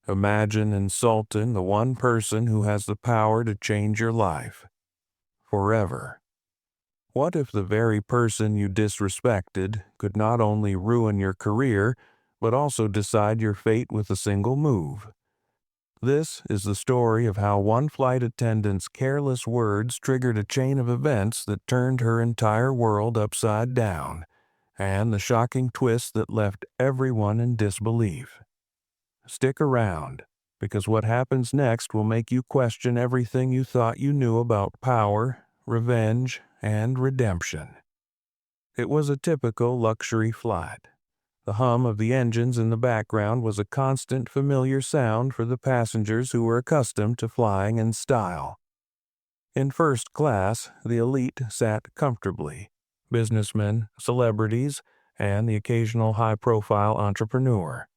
Imagine insulting the one person who has the power to change your life forever. What if the very person you disrespected could not only ruin your career, but also decide your fate with a single move? This is the story of how one flight attendant's careless words triggered a chain of events that turned her entire world upside down, and the shocking twist that left everyone in disbelief. Stick around, because what happens next will make you question everything you thought you knew about power, revenge, and redemption. It was a typical luxury flight. The hum of the engines in the background was a constant familiar sound for the passengers who were accustomed to flying in style. In first class, the elite sat comfortably. Businessmen, celebrities, and the occasional high-profile entrepreneur.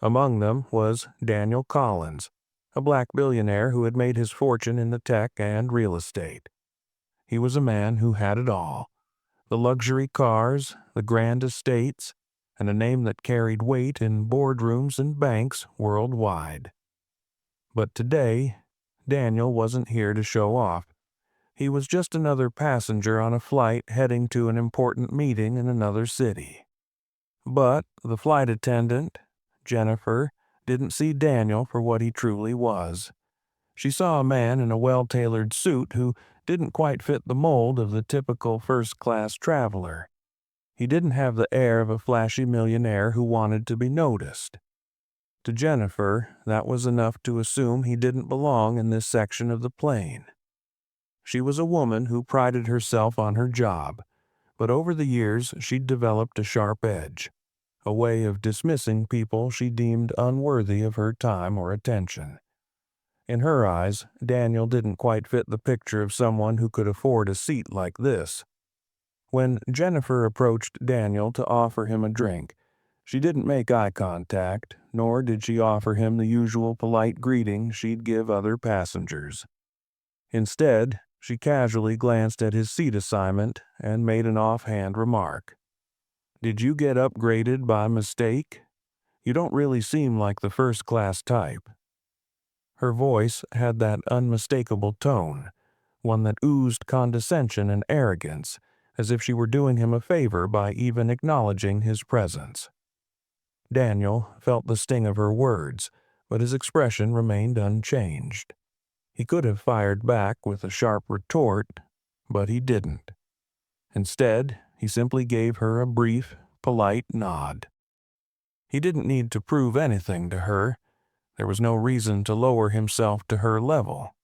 Among them was Daniel Collins, a black billionaire who had made his fortune in the tech and real estate. He was a man who had it all: the luxury cars, the grand estates, and a name that carried weight in boardrooms and banks worldwide. But today, Daniel wasn't here to show off. He was just another passenger on a flight heading to an important meeting in another city. But the flight attendant, Jennifer, didn't see Daniel for what he truly was. She saw a man in a well-tailored suit who didn't quite fit the mold of the typical first-class traveler. He didn't have the air of a flashy millionaire who wanted to be noticed. To Jennifer, that was enough to assume he didn't belong in this section of the plane. She was a woman who prided herself on her job, but over the years she'd developed a sharp edge, a way of dismissing people she deemed unworthy of her time or attention. In her eyes, Daniel didn't quite fit the picture of someone who could afford a seat like this. When Jennifer approached Daniel to offer him a drink, she didn't make eye contact, nor did she offer him the usual polite greeting she'd give other passengers. Instead, she casually glanced at his seat assignment and made an offhand remark. "Did you get upgraded by mistake? You don't really seem like the first-class type." Her voice had that unmistakable tone, one that oozed condescension and arrogance, as if she were doing him a favor by even acknowledging his presence. Daniel felt the sting of her words, but his expression remained unchanged. He could have fired back with a sharp retort, but he didn't. Instead, he simply gave her a brief, polite nod. He didn't need to prove anything to her. There was no reason to lower himself to her level.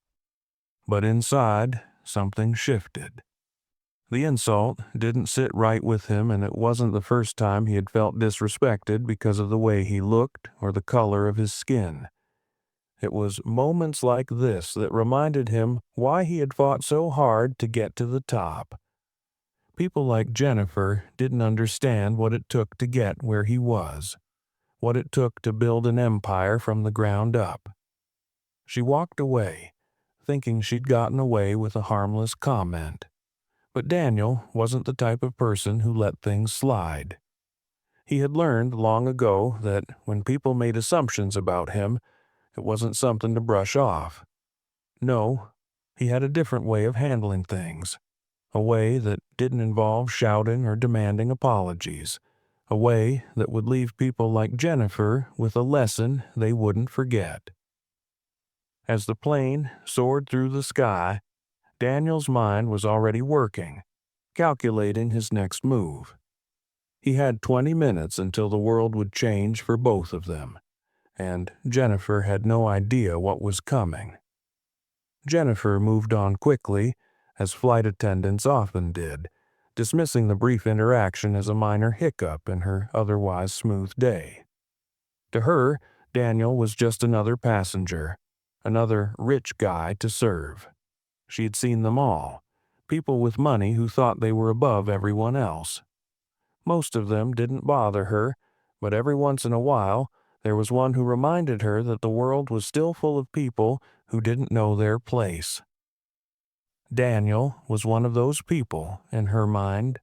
But inside, something shifted. The insult didn't sit right with him, and it wasn't the first time he had felt disrespected because of the way he looked or the color of his skin. It was moments like this that reminded him why he had fought so hard to get to the top. People like Jennifer didn't understand what it took to get where he was, what it took to build an empire from the ground up. She walked away, thinking she'd gotten away with a harmless comment. But Daniel wasn't the type of person who let things slide. He had learned long ago that when people made assumptions about him, it wasn't something to brush off. No, he had a different way of handling things, a way that didn't involve shouting or demanding apologies, a way that would leave people like Jennifer with a lesson they wouldn't forget. As the plane soared through the sky, Daniel's mind was already working, calculating his next move. He had 20 minutes until the world would change for both of them, and Jennifer had no idea what was coming. Jennifer moved on quickly, as flight attendants often did, dismissing the brief interaction as a minor hiccup in her otherwise smooth day. To her, Daniel was just another passenger, another rich guy to serve. She had seen them all, people with money who thought they were above everyone else. Most of them didn't bother her, but every once in a while, there was one who reminded her that the world was still full of people who didn't know their place. Daniel was one of those people, in her mind.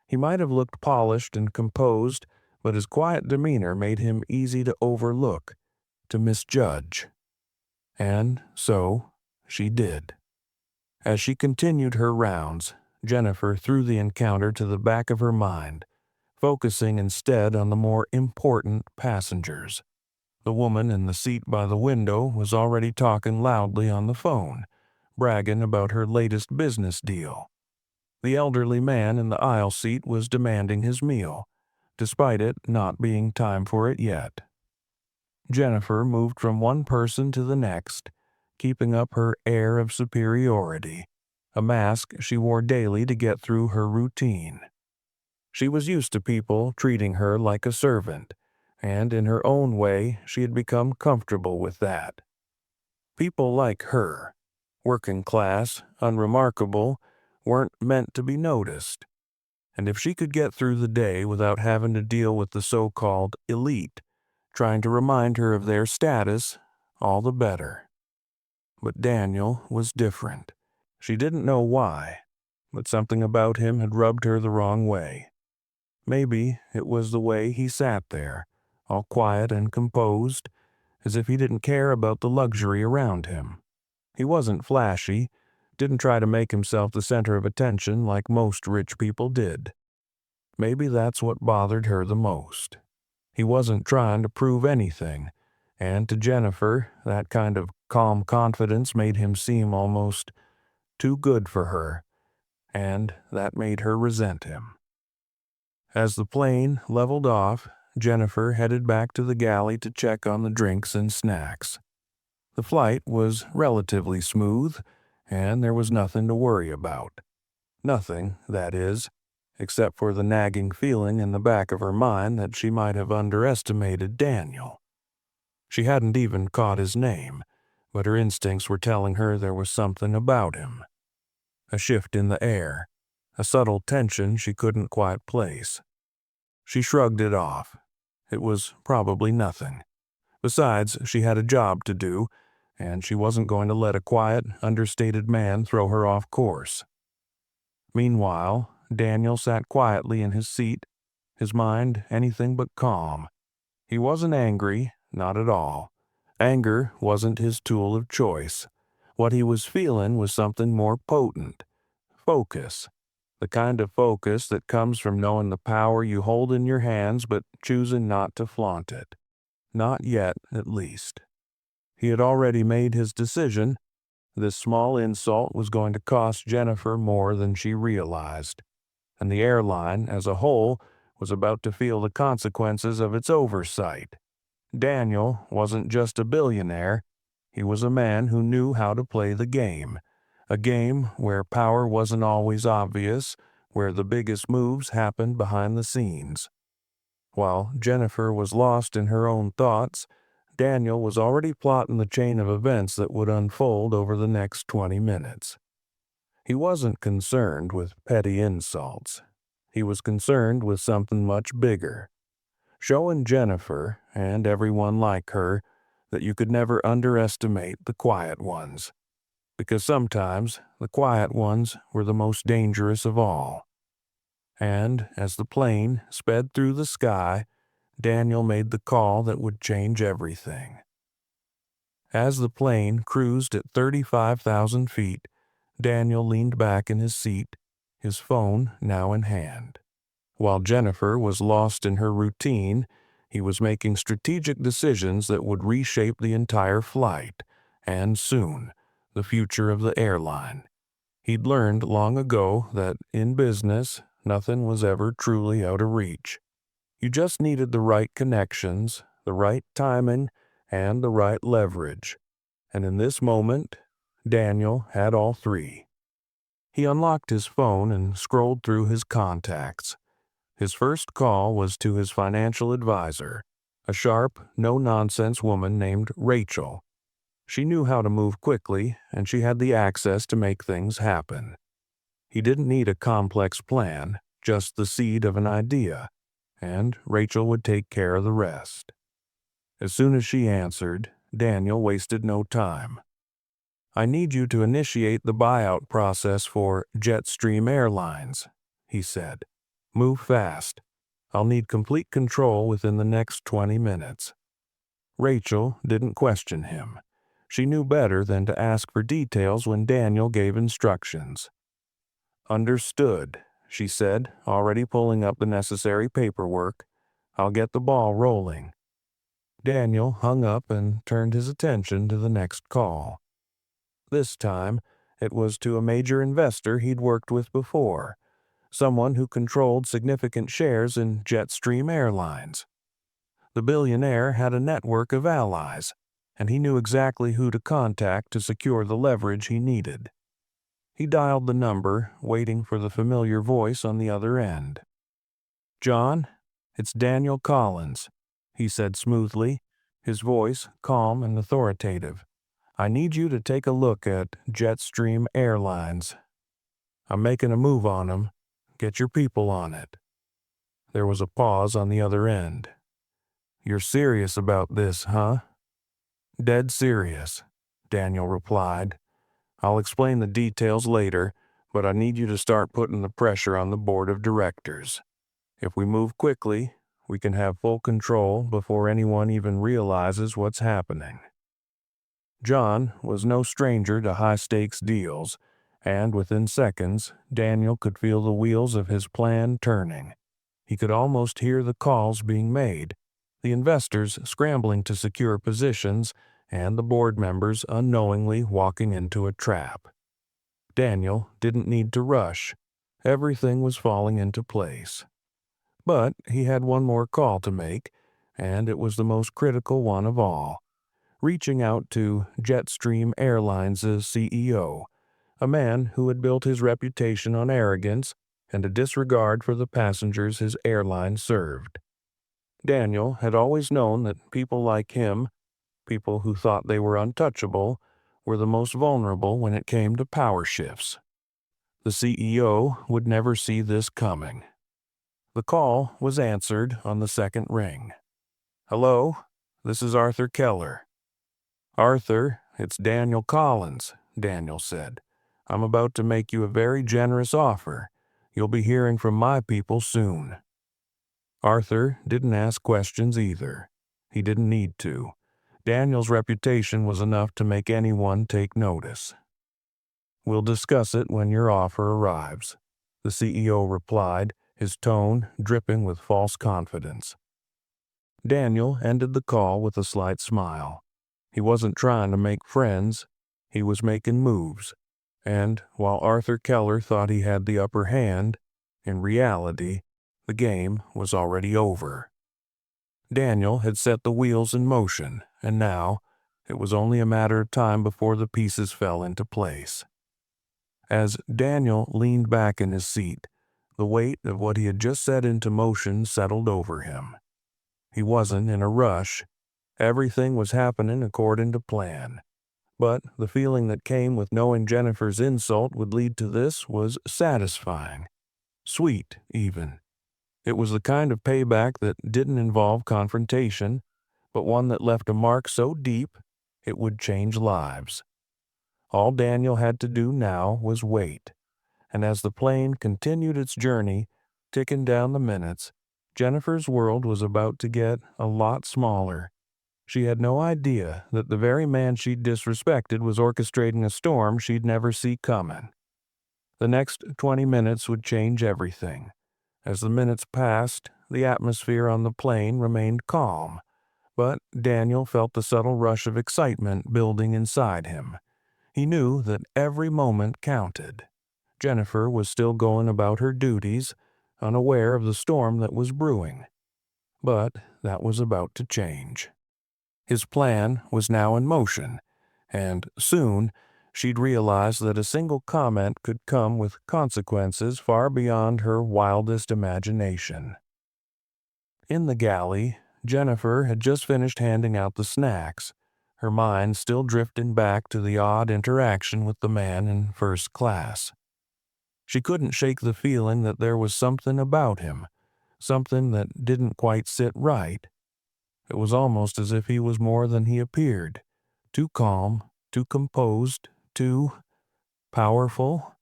He might have looked polished and composed, but his quiet demeanor made him easy to overlook. to misjudge. And so she did. As she continued her rounds, Jennifer threw the encounter to the back of her mind, focusing instead on the more important passengers. The woman in the seat by the window was already talking loudly on the phone, bragging about her latest business deal. The elderly man in the aisle seat was demanding his meal, despite it not being time for it yet. Jennifer moved from one person to the next, keeping up her air of superiority, a mask she wore daily to get through her routine. She was used to people treating her like a servant, and in her own way she had become comfortable with that. People like her, working class, unremarkable, weren't meant to be noticed. And if she could get through the day without having to deal with the so-called elite, trying to remind her of their status, all the better. But Daniel was different. She didn't know why, but something about him had rubbed her the wrong way. Maybe it was the way he sat there, all quiet and composed, as if he didn't care about the luxury around him. He wasn't flashy, didn't try to make himself the center of attention like most rich people did. Maybe that's what bothered her the most. He wasn't trying to prove anything, and to Jennifer, that kind of calm confidence made him seem almost too good for her, and that made her resent him. As the plane leveled off, Jennifer headed back to the galley to check on the drinks and snacks. The flight was relatively smooth, and there was nothing to worry about. Nothing, that is, except for the nagging feeling in the back of her mind that she might have underestimated Daniel. She hadn't even caught his name, but her instincts were telling her there was something about him. A shift in the air, a subtle tension she couldn't quite place. She shrugged it off. It was probably nothing. Besides, she had a job to do, and she wasn't going to let a quiet, understated man throw her off course. Meanwhile, Daniel sat quietly in his seat, his mind anything but calm. He wasn't angry, not at all. Anger wasn't his tool of choice. What he was feeling was something more potent. Focus. The kind of focus that comes from knowing the power you hold in your hands but choosing not to flaunt it. Not yet, at least. He had already made his decision. This small insult was going to cost Jennifer more than she realized, and the airline as a whole was about to feel the consequences of its oversight. Daniel wasn't just a billionaire. He was a man who knew how to play the game, a game where power wasn't always obvious, where the biggest moves happened behind the scenes. While Jennifer was lost in her own thoughts, Daniel was already plotting the chain of events that would unfold over the next 20 minutes. He wasn't concerned with petty insults. He was concerned with something much bigger, showing Jennifer, and everyone like her, that you could never underestimate the quiet ones, because sometimes the quiet ones were the most dangerous of all. And as the plane sped through the sky, Daniel made the call that would change everything. As the plane cruised at 35,000 feet, Daniel leaned back in his seat, his phone now in hand. While Jennifer was lost in her routine, he was making strategic decisions that would reshape the entire flight, and soon, the future of the airline. He'd learned long ago that in business, nothing was ever truly out of reach. You just needed the right connections, the right timing, and the right leverage. And in this moment, Daniel had all three. He unlocked his phone and scrolled through his contacts. His first call was to his financial advisor, a sharp, no-nonsense woman named Rachel. She knew how to move quickly, and she had the access to make things happen. He didn't need a complex plan, just the seed of an idea, and Rachel would take care of the rest. As soon as she answered, Daniel wasted no time. "I need you to initiate the buyout process for Jetstream Airlines," he said. "Move fast. I'll need complete control within the next 20 minutes. Rachel didn't question him. She knew better than to ask for details when Daniel gave instructions. "Understood," she said, already pulling up the necessary paperwork. "I'll get the ball rolling." Daniel hung up and turned his attention to the next call. This time, it was to a major investor he'd worked with before, someone who controlled significant shares in Jetstream Airlines. The billionaire had a network of allies, and he knew exactly who to contact to secure the leverage he needed. He dialed the number, waiting for the familiar voice on the other end. "John, it's Daniel Collins," he said smoothly, his voice calm and authoritative. "I need you to take a look at Jetstream Airlines. I'm making a move on 'em. Get your people on it." There was a pause on the other end. "You're serious about this, huh?" "Dead serious," Daniel replied. "I'll explain the details later, but I need you to start putting the pressure on the board of directors. If we move quickly, we can have full control before anyone even realizes what's happening." John was no stranger to high-stakes deals, and within seconds, Daniel could feel the wheels of his plan turning. He could almost hear the calls being made, the investors scrambling to secure positions, and the board members unknowingly walking into a trap. Daniel didn't need to rush. Everything was falling into place. But he had one more call to make, and it was the most critical one of all. Reaching out to Jetstream Airlines' CEO, a man who had built his reputation on arrogance and a disregard for the passengers his airline served. Daniel had always known that people like him, people who thought they were untouchable, were the most vulnerable when it came to power shifts. The CEO would never see this coming. The call was answered on the second ring. "Hello, this is Arthur Keller." "Arthur, it's Daniel Collins," Daniel said. "I'm about to make you a very generous offer. You'll be hearing from my people soon." Arthur didn't ask questions either. He didn't need to. Daniel's reputation was enough to make anyone take notice. "We'll discuss it when your offer arrives," the CEO replied, his tone dripping with false confidence. Daniel ended the call with a slight smile. He wasn't trying to make friends. He was making moves. And while Arthur Keller thought he had the upper hand, in reality, the game was already over. Daniel had set the wheels in motion, and now it was only a matter of time before the pieces fell into place. As Daniel leaned back in his seat, the weight of what he had just set into motion settled over him. He wasn't in a rush. Everything was happening according to plan. But the feeling that came with knowing Jennifer's insult would lead to this was satisfying. Sweet, even. It was the kind of payback that didn't involve confrontation, but one that left a mark so deep it would change lives. All Daniel had to do now was wait. And as the plane continued its journey, ticking down the minutes, Jennifer's world was about to get a lot smaller. She had no idea that the very man she'd disrespected was orchestrating a storm she'd never see coming. The next 20 minutes would change everything. As the minutes passed, the atmosphere on the plane remained calm, but Daniel felt the subtle rush of excitement building inside him. He knew that every moment counted. Jennifer was still going about her duties, unaware of the storm that was brewing. But that was about to change. His plan was now in motion, and soon she'd realize that a single comment could come with consequences far beyond her wildest imagination. In the galley, Jennifer had just finished handing out the snacks, her mind still drifting back to the odd interaction with the man in first class. She couldn't shake the feeling that there was something about him, something that didn't quite sit right. It was almost as if he was more than he appeared, too calm, too composed, too powerful.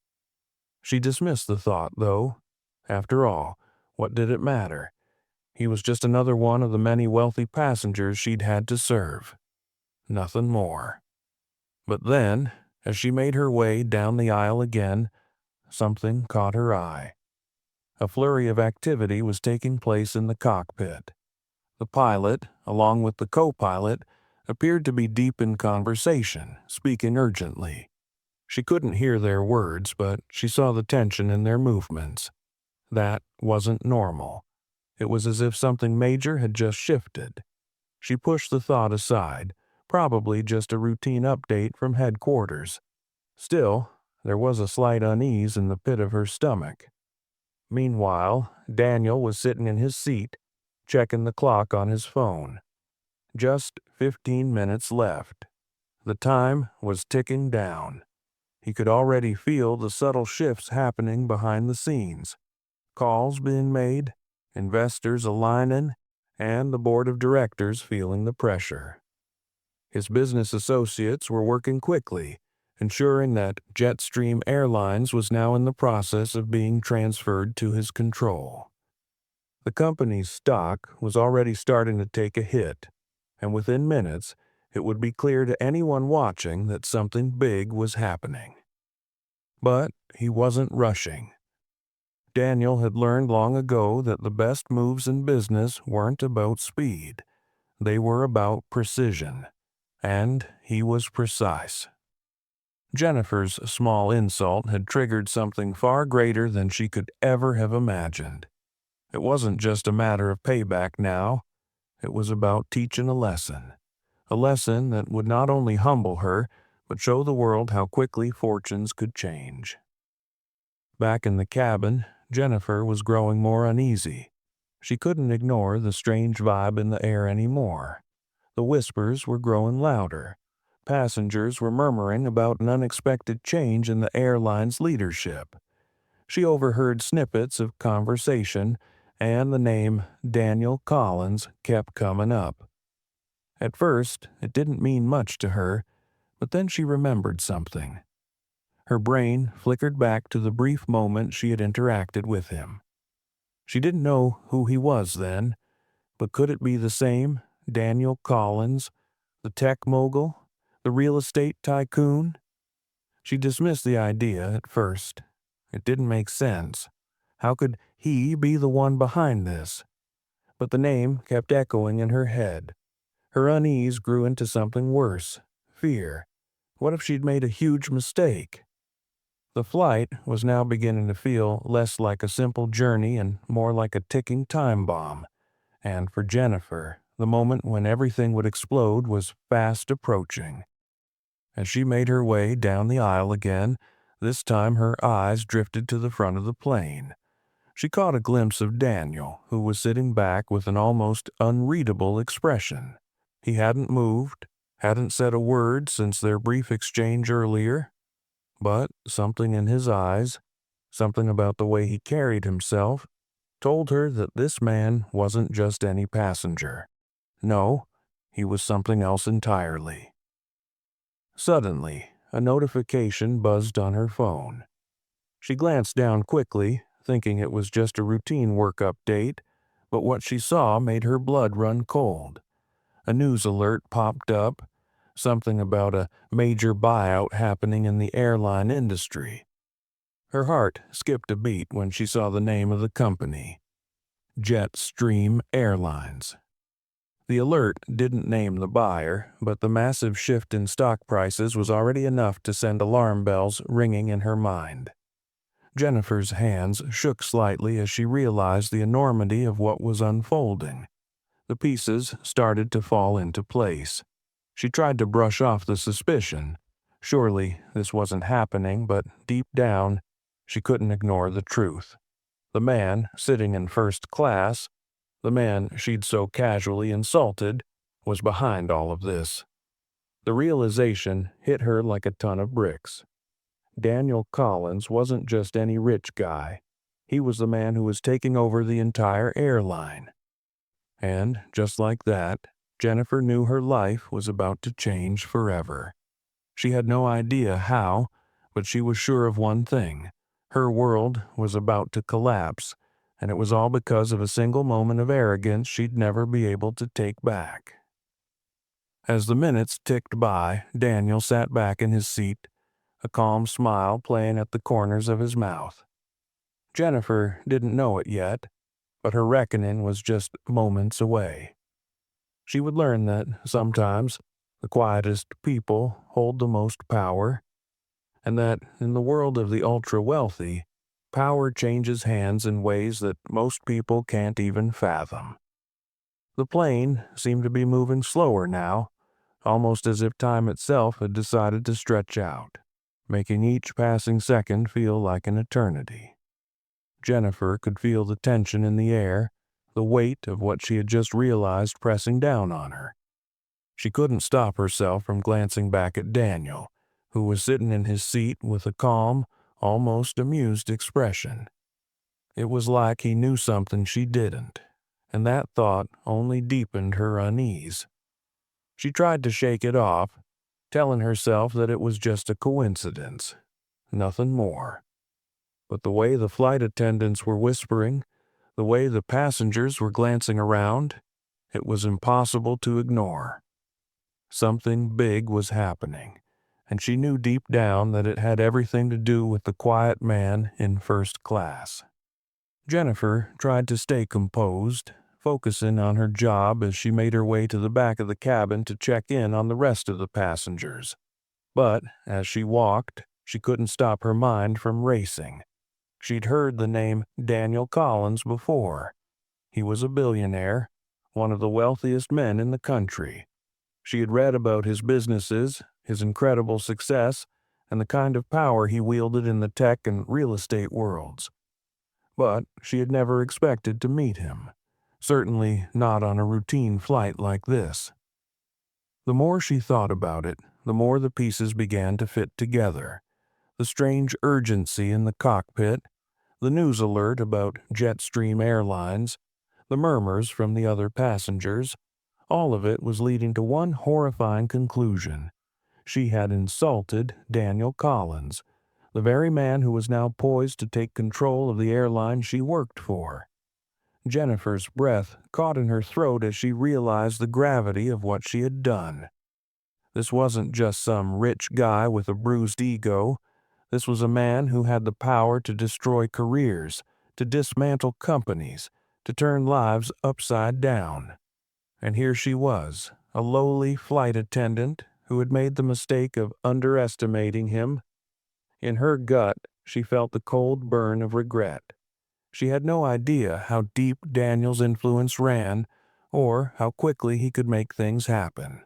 She dismissed the thought, though. After all, what did it matter? He was just another one of the many wealthy passengers she'd had to serve. Nothing more. But then, as she made her way down the aisle again, something caught her eye. A flurry of activity was taking place in the cockpit. The pilot, along with the co-pilot, appeared to be deep in conversation, speaking urgently. She couldn't hear their words, but she saw the tension in their movements. That wasn't normal. It was as if something major had just shifted. She pushed the thought aside, probably just a routine update from headquarters. Still, there was a slight unease in the pit of her stomach. Meanwhile, Daniel was sitting in his seat, checking the clock on his phone. Just 15 minutes left. The time was ticking down. He could already feel the subtle shifts happening behind the scenes. Calls being made, investors aligning, and the board of directors feeling the pressure. His business associates were working quickly, ensuring that Jetstream Airlines was now in the process of being transferred to his control. The company's stock was already starting to take a hit, and within minutes, it would be clear to anyone watching that something big was happening. But he wasn't rushing. Daniel had learned long ago that the best moves in business weren't about speed. They were about precision. And he was precise. Jennifer's small insult had triggered something far greater than she could ever have imagined. It wasn't just a matter of payback now. It was about teaching a lesson that would not only humble her, but show the world how quickly fortunes could change. Back in the cabin, Jennifer was growing more uneasy. She couldn't ignore the strange vibe in the air anymore. The whispers were growing louder. Passengers were murmuring about an unexpected change in the airline's leadership. She overheard snippets of conversation, and the name Daniel Collins kept coming up. At first, it didn't mean much to her, but then she remembered something. Her brain flickered back to the brief moment she had interacted with him. She didn't know who he was then, but could it be the same Daniel Collins, the tech mogul, the real estate tycoon? She dismissed the idea at first. It didn't make sense. How could he be the one behind this? But the name kept echoing in her head. Her unease grew into something worse, fear. What if she'd made a huge mistake? The flight was now beginning to feel less like a simple journey and more like a ticking time bomb. And for Jennifer, the moment when everything would explode was fast approaching. As she made her way down the aisle again, this time her eyes drifted to the front of the plane. She caught a glimpse of Daniel, who was sitting back with an almost unreadable expression. He hadn't moved, hadn't said a word since their brief exchange earlier, but something in his eyes, something about the way he carried himself, told her that this man wasn't just any passenger. No, he was something else entirely. Suddenly, a notification buzzed on her phone. She glanced down quickly, thinking it was just a routine work update, but what she saw made her blood run cold. A news alert popped up, something about a major buyout happening in the airline industry. Her heart skipped a beat when she saw the name of the company, Jetstream Airlines. The alert didn't name the buyer, but the massive shift in stock prices was already enough to send alarm bells ringing in her mind. Jennifer's hands shook slightly as she realized the enormity of what was unfolding. The pieces started to fall into place. She tried to brush off the suspicion. Surely this wasn't happening, but deep down, she couldn't ignore the truth. The man sitting in first class, the man she'd so casually insulted, was behind all of this. The realization hit her like a ton of bricks. Daniel Collins wasn't just any rich guy. He was the man who was taking over the entire airline. And just like that, Jennifer knew her life was about to change forever. She had no idea how, but she was sure of one thing. Her world was about to collapse, and it was all because of a single moment of arrogance she'd never be able to take back. As the minutes ticked by, Daniel sat back in his seat, a calm smile playing at the corners of his mouth. Jennifer didn't know it yet, but her reckoning was just moments away. She would learn that sometimes the quietest people hold the most power, and that in the world of the ultra-wealthy, power changes hands in ways that most people can't even fathom. The plane seemed to be moving slower now, almost as if time itself had decided to stretch out, making each passing second feel like an eternity. Jennifer could feel the tension in the air, the weight of what she had just realized pressing down on her. She couldn't stop herself from glancing back at Daniel, who was sitting in his seat with a calm, almost amused expression. It was like he knew something she didn't, and that thought only deepened her unease. She tried to shake it off, telling herself that it was just a coincidence, nothing more. But the way the flight attendants were whispering, the way the passengers were glancing around, it was impossible to ignore. Something big was happening, and she knew deep down that it had everything to do with the quiet man in first class. Jennifer tried to stay composed, focusing on her job as she made her way to the back of the cabin to check in on the rest of the passengers. But as she walked, she couldn't stop her mind from racing. She'd heard the name Daniel Collins before. He was a billionaire, one of the wealthiest men in the country. She had read about his businesses, his incredible success, and the kind of power he wielded in the tech and real estate worlds. But she had never expected to meet him, certainly not on a routine flight like this. The more she thought about it, the more the pieces began to fit together. The strange urgency in the cockpit, the news alert about Jetstream Airlines, the murmurs from the other passengers, all of it was leading to one horrifying conclusion. She had insulted Daniel Collins, the very man who was now poised to take control of the airline she worked for. Jennifer's breath caught in her throat as she realized the gravity of what she had done. This wasn't just some rich guy with a bruised ego. This was a man who had the power to destroy careers, to dismantle companies, to turn lives upside down. And here she was, a lowly flight attendant who had made the mistake of underestimating him. In her gut, she felt the cold burn of regret. She had no idea how deep Daniel's influence ran, or how quickly he could make things happen.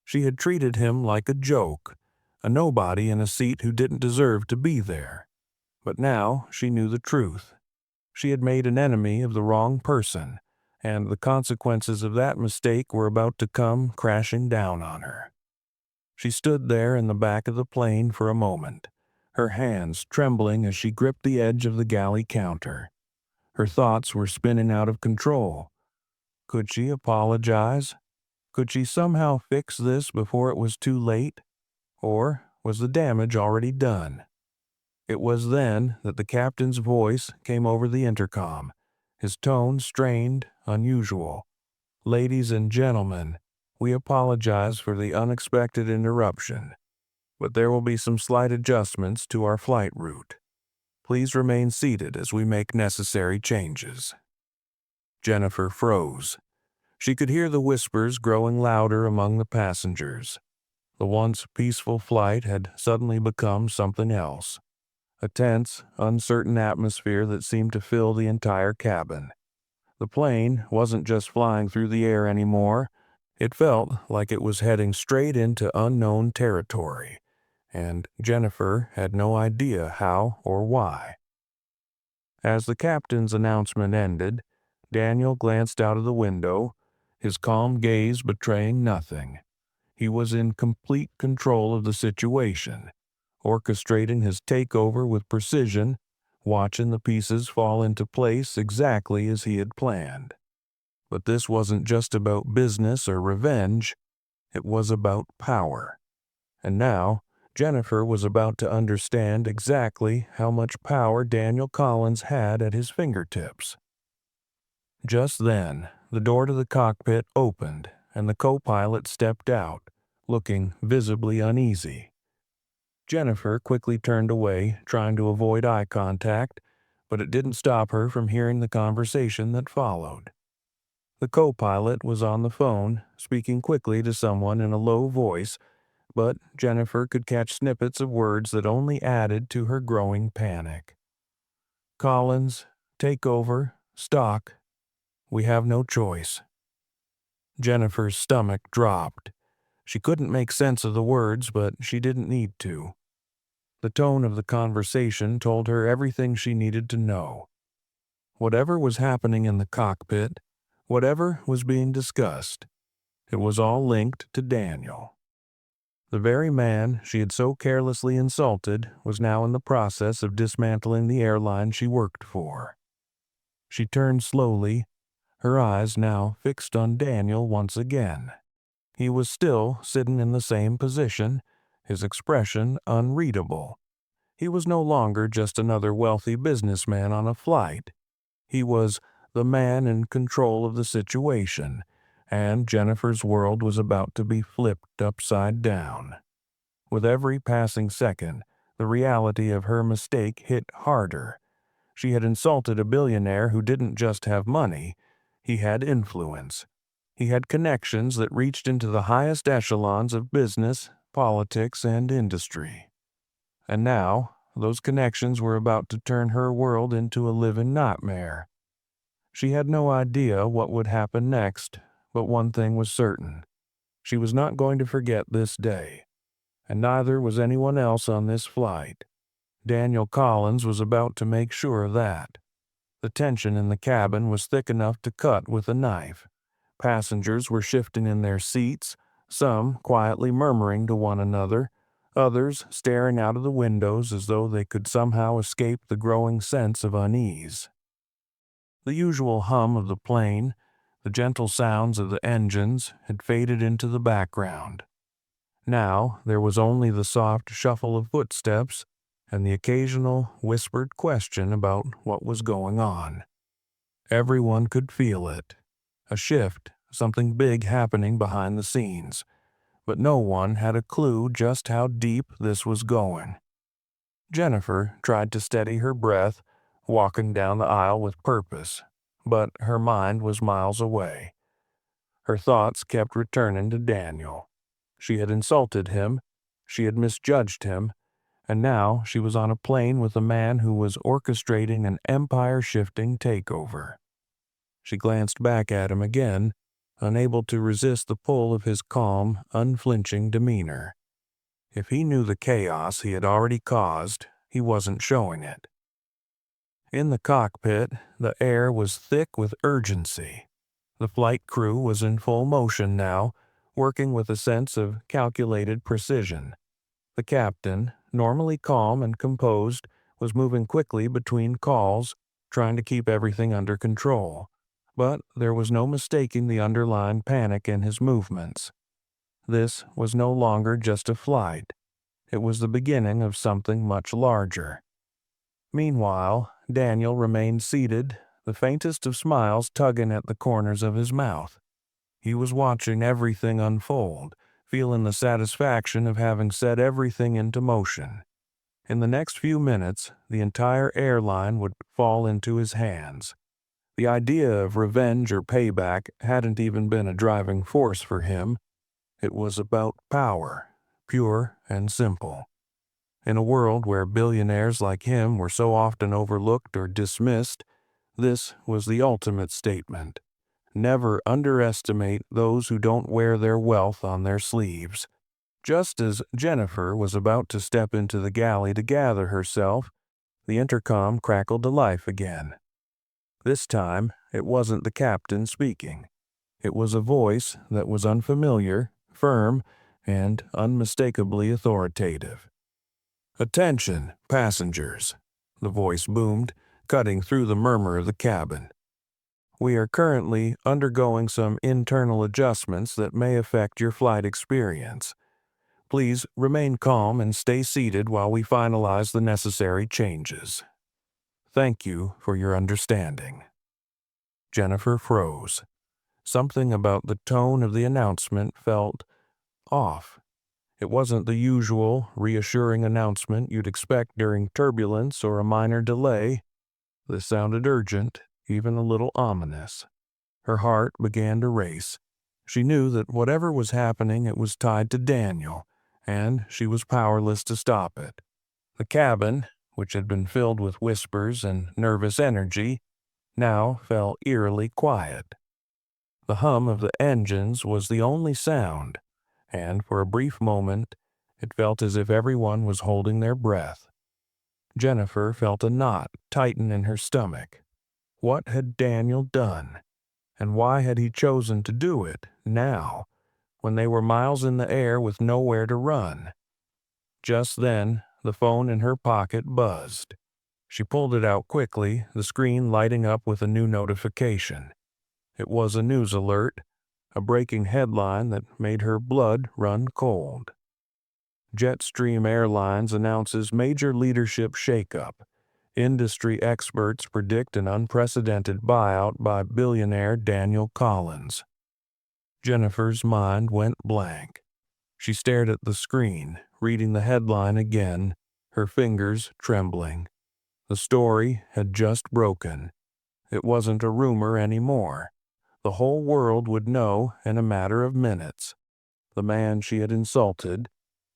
She had treated him like a joke, a nobody in a seat who didn't deserve to be there. But now she knew the truth. She had made an enemy of the wrong person, and the consequences of that mistake were about to come crashing down on her. She stood there in the back of the plane for a moment, her hands trembling as she gripped the edge of the galley counter. Her thoughts were spinning out of control. Could she apologize? Could she somehow fix this before it was too late? Or was the damage already done? It was then that the captain's voice came over the intercom, his tone strained, unusual. "Ladies and gentlemen, we apologize for the unexpected interruption, but there will be some slight adjustments to our flight route. Please remain seated as we make necessary changes." Jennifer froze. She could hear the whispers growing louder among the passengers. The once peaceful flight had suddenly become something else. A tense, uncertain atmosphere that seemed to fill the entire cabin. The plane wasn't just flying through the air anymore. It felt like it was heading straight into unknown territory, and Jennifer had no idea how or why. As the captain's announcement ended, Daniel glanced out of the window, his calm gaze betraying nothing. He was in complete control of the situation, orchestrating his takeover with precision, watching the pieces fall into place exactly as he had planned. But this wasn't just about business or revenge, it was about power. And now, Jennifer was about to understand exactly how much power Daniel Collins had at his fingertips. Just then, the door to the cockpit opened and the co-pilot stepped out, looking visibly uneasy. Jennifer quickly turned away, trying to avoid eye contact, but it didn't stop her from hearing the conversation that followed. The co-pilot was on the phone, speaking quickly to someone in a low voice, but Jennifer could catch snippets of words that only added to her growing panic. "Collins, take over, stock. We have no choice." Jennifer's stomach dropped. She couldn't make sense of the words, but she didn't need to. The tone of the conversation told her everything she needed to know. Whatever was happening in the cockpit, whatever was being discussed, it was all linked to Daniel. The very man she had so carelessly insulted was now in the process of dismantling the airline she worked for. She turned slowly, her eyes now fixed on Daniel once again. He was still sitting in the same position, his expression unreadable. He was no longer just another wealthy businessman on a flight. He was the man in control of the situation, and Jennifer's world was about to be flipped upside down. With every passing second, the reality of her mistake hit harder. She had insulted a billionaire who didn't just have money, he had influence. He had connections that reached into the highest echelons of business, politics, and industry. And now, those connections were about to turn her world into a living nightmare. She had no idea what would happen next, but one thing was certain. She was not going to forget this day, and neither was anyone else on this flight. Daniel Collins was about to make sure of that. The tension in the cabin was thick enough to cut with a knife. Passengers were shifting in their seats, some quietly murmuring to one another, others staring out of the windows as though they could somehow escape the growing sense of unease. The usual hum of the plane, the gentle sounds of the engines, had faded into the background. Now there was only the soft shuffle of footsteps and the occasional whispered question about what was going on. Everyone could feel it. A shift, something big happening behind the scenes, but no one had a clue just how deep this was going. Jennifer tried to steady her breath, walking down the aisle with purpose, but her mind was miles away. Her thoughts kept returning to Daniel. She had insulted him, she had misjudged him, and now she was on a plane with a man who was orchestrating an empire-shifting takeover. She glanced back at him again, unable to resist the pull of his calm, unflinching demeanor. If he knew the chaos he had already caused, he wasn't showing it. In the cockpit, the air was thick with urgency. The flight crew was in full motion now, working with a sense of calculated precision. The captain, normally calm and composed, was moving quickly between calls, trying to keep everything under control. But there was no mistaking the underlying panic in his movements. This was no longer just a flight. It was the beginning of something much larger. Meanwhile, Daniel remained seated, the faintest of smiles tugging at the corners of his mouth. He was watching everything unfold, feeling the satisfaction of having set everything into motion. In the next few minutes, the entire airline would fall into his hands. The idea of revenge or payback hadn't even been a driving force for him. It was about power, pure and simple. In a world where billionaires like him were so often overlooked or dismissed, this was the ultimate statement. Never underestimate those who don't wear their wealth on their sleeves. Just as Jennifer was about to step into the galley to gather herself, the intercom crackled to life again. This time, it wasn't the captain speaking. It was a voice that was unfamiliar, firm, and unmistakably authoritative. "Attention, passengers," the voice boomed, cutting through the murmur of the cabin. "We are currently undergoing some internal adjustments that may affect your flight experience. Please remain calm and stay seated while we finalize the necessary changes. Thank you for your understanding." Jennifer froze. Something about the tone of the announcement felt off. It wasn't the usual, reassuring announcement you'd expect during turbulence or a minor delay. This sounded urgent, even a little ominous. Her heart began to race. She knew that whatever was happening, it was tied to Daniel, and she was powerless to stop it. The cabin, which had been filled with whispers and nervous energy, now fell eerily quiet. The hum of the engines was the only sound, and for a brief moment it felt as if everyone was holding their breath. Jennifer felt a knot tighten in her stomach. What had Daniel done? And why had he chosen to do it now, when they were miles in the air with nowhere to run? Just then, the phone in her pocket buzzed. She pulled it out quickly, the screen lighting up with a new notification. It was a news alert, a breaking headline that made her blood run cold. Jetstream Airlines announces major leadership shakeup. Industry experts predict an unprecedented buyout by billionaire Daniel Collins. Jennifer's mind went blank. She stared at the screen, reading the headline again, her fingers trembling. The story had just broken. It wasn't a rumor anymore. The whole world would know in a matter of minutes. The man she had insulted,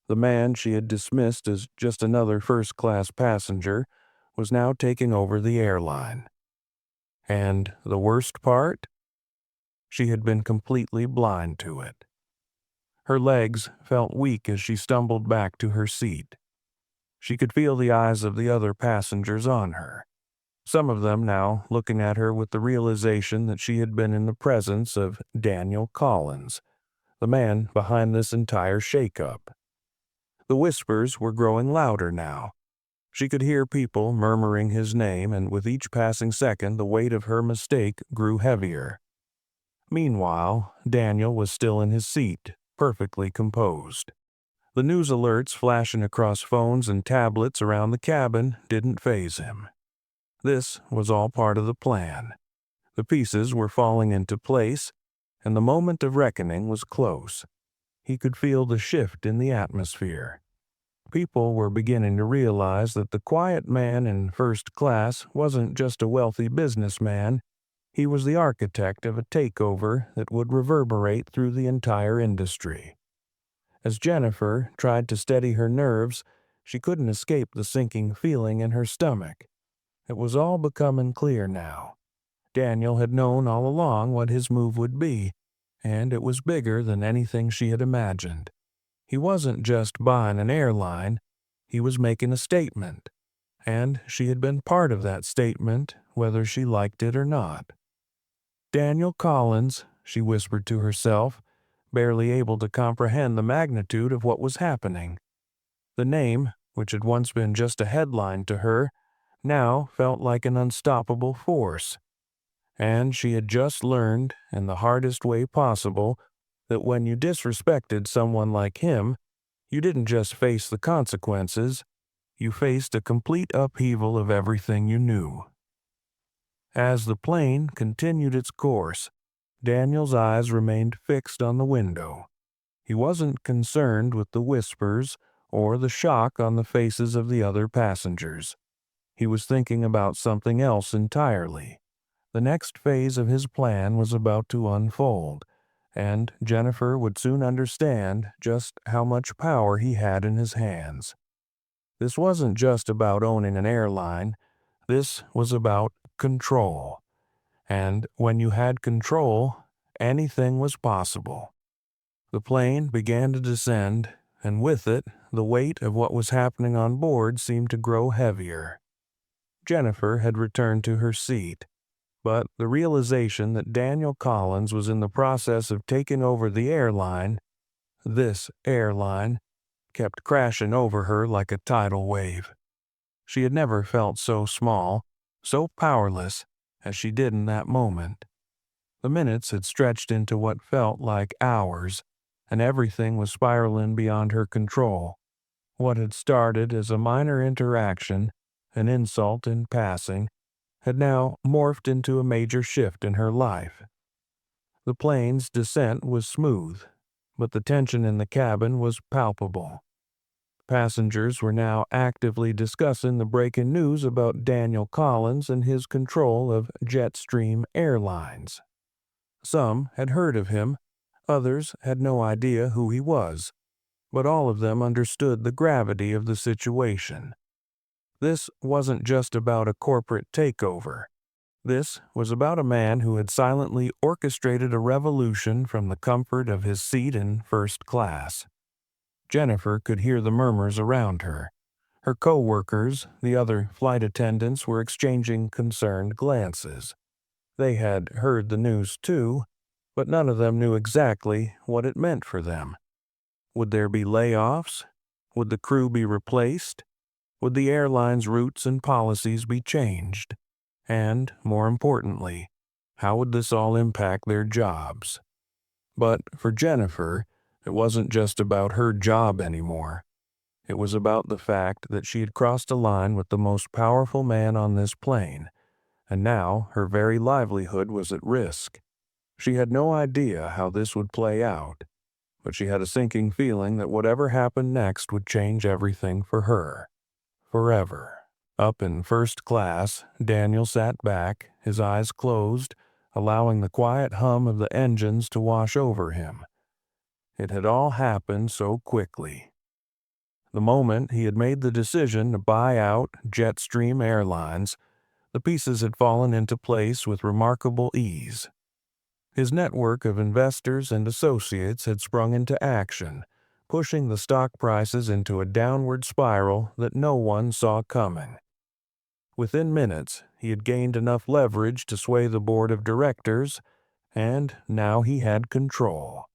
the man she had dismissed as just another first-class passenger, was now taking over the airline. And the worst part? She had been completely blind to it. Her legs felt weak as she stumbled back to her seat. She could feel the eyes of the other passengers on her, some of them now looking at her with the realization that she had been in the presence of Daniel Collins, the man behind this entire shakeup. The whispers were growing louder now. She could hear people murmuring his name, and with each passing second the weight of her mistake grew heavier. Meanwhile, Daniel was still in his seat, perfectly composed. The news alerts flashing across phones and tablets around the cabin didn't faze him. This was all part of the plan. The pieces were falling into place, and the moment of reckoning was close. He could feel the shift in the atmosphere. People were beginning to realize that the quiet man in first class wasn't just a wealthy businessman. He was the architect of a takeover that would reverberate through the entire industry. As Jennifer tried to steady her nerves, she couldn't escape the sinking feeling in her stomach. It was all becoming clear now. Daniel had known all along what his move would be, and it was bigger than anything she had imagined. He wasn't just buying an airline, he was making a statement, and she had been part of that statement, whether she liked it or not. "Daniel Collins," she whispered to herself, barely able to comprehend the magnitude of what was happening. The name, which had once been just a headline to her, now felt like an unstoppable force. And she had just learned, in the hardest way possible, that when you disrespected someone like him, you didn't just face the consequences, you faced a complete upheaval of everything you knew. As the plane continued its course, Daniel's eyes remained fixed on the window. He wasn't concerned with the whispers or the shock on the faces of the other passengers. He was thinking about something else entirely. The next phase of his plan was about to unfold, and Jennifer would soon understand just how much power he had in his hands. This wasn't just about owning an airline. This was about control. And when you had control, anything was possible. The plane began to descend, and with it, the weight of what was happening on board seemed to grow heavier. Jennifer had returned to her seat, but the realization that Daniel Collins was in the process of taking over the airline, this airline, kept crashing over her like a tidal wave. She had never felt so small, so powerless, as she did in that moment. The minutes had stretched into what felt like hours, and everything was spiraling beyond her control. What had started as a minor interaction, an insult in passing, had now morphed into a major shift in her life. The plane's descent was smooth, but the tension in the cabin was palpable. Passengers were now actively discussing the breaking news about Daniel Collins and his control of Jetstream Airlines. Some had heard of him, others had no idea who he was, but all of them understood the gravity of the situation. This wasn't just about a corporate takeover. This was about a man who had silently orchestrated a revolution from the comfort of his seat in first class. Jennifer could hear the murmurs around her. Her co-workers, the other flight attendants, were exchanging concerned glances. They had heard the news too, but none of them knew exactly what it meant for them. Would there be layoffs? Would the crew be replaced? Would the airline's routes and policies be changed? And, more importantly, how would this all impact their jobs? But for Jennifer, it wasn't just about her job anymore. It was about the fact that she had crossed a line with the most powerful man on this plane, and now her very livelihood was at risk. She had no idea how this would play out, but she had a sinking feeling that whatever happened next would change everything for her. Forever. Up in first class, Daniel sat back, his eyes closed, allowing the quiet hum of the engines to wash over him. It had all happened so quickly. The moment he had made the decision to buy out Jetstream Airlines, the pieces had fallen into place with remarkable ease. His network of investors and associates had sprung into action, pushing the stock prices into a downward spiral that no one saw coming. Within minutes, he had gained enough leverage to sway the board of directors, and now he had control.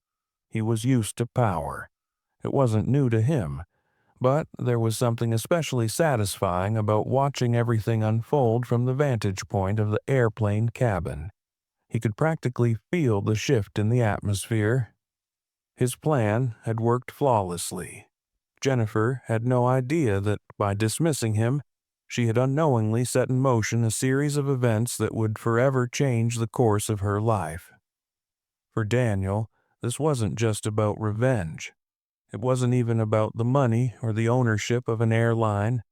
He was used to power. It wasn't new to him, but there was something especially satisfying about watching everything unfold from the vantage point of the airplane cabin. He could practically feel the shift in the atmosphere. His plan had worked flawlessly. Jennifer had no idea that by dismissing him, she had unknowingly set in motion a series of events that would forever change the course of her life. For Daniel, this wasn't just about revenge. It wasn't even about the money or the ownership of an airline.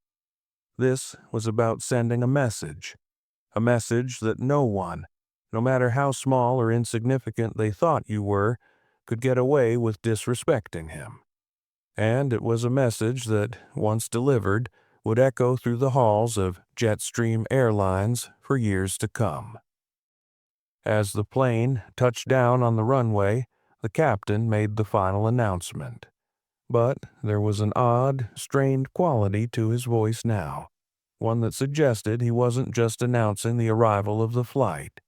This was about sending a message that no one, no matter how small or insignificant they thought you were, could get away with disrespecting him. And it was a message that, once delivered, would echo through the halls of Jetstream Airlines for years to come. As the plane touched down on the runway, the captain made the final announcement. But there was an odd, strained quality to his voice now, one that suggested he wasn't just announcing the arrival of the flight.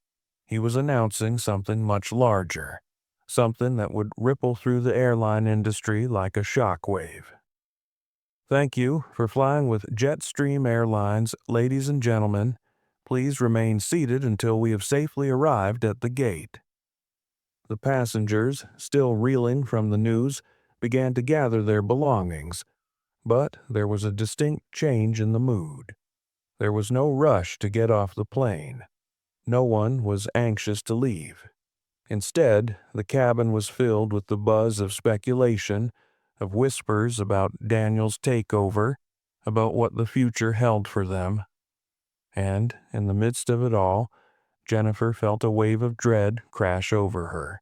He was announcing something much larger, something that would ripple through the airline industry like a shockwave. Thank you for flying with Jetstream Airlines, ladies and gentlemen. Please remain seated until we have safely arrived at the gate. The passengers, still reeling from the news, began to gather their belongings, but there was a distinct change in the mood. There was no rush to get off the plane. No one was anxious to leave. Instead, the cabin was filled with the buzz of speculation, of whispers about Daniel's takeover, about what the future held for them. And, in the midst of it all, Jennifer felt a wave of dread crash over her.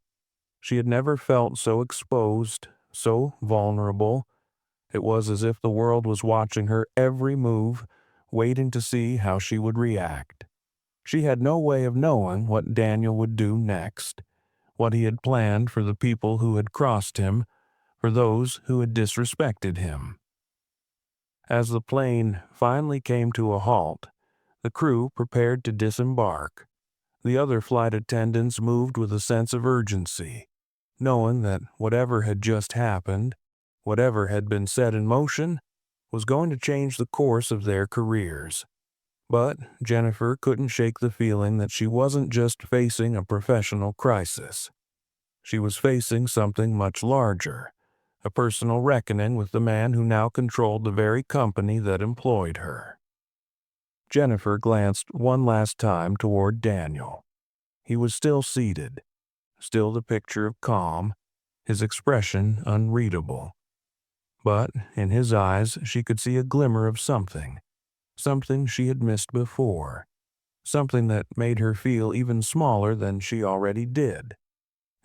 She had never felt so exposed, so vulnerable. It was as if the world was watching her every move, waiting to see how she would react. She had no way of knowing what Daniel would do next, what he had planned for the people who had crossed him, for those who had disrespected him. As the plane finally came to a halt, the crew prepared to disembark. The other flight attendants moved with a sense of urgency, knowing that whatever had just happened, whatever had been set in motion, was going to change the course of their careers. But Jennifer couldn't shake the feeling that she wasn't just facing a professional crisis. She was facing something much larger, a personal reckoning with the man who now controlled the very company that employed her. Jennifer glanced one last time toward Daniel. He was still seated, still the picture of calm, his expression unreadable. But in his eyes she could see a glimmer of something she had missed before, something that made her feel even smaller than she already did.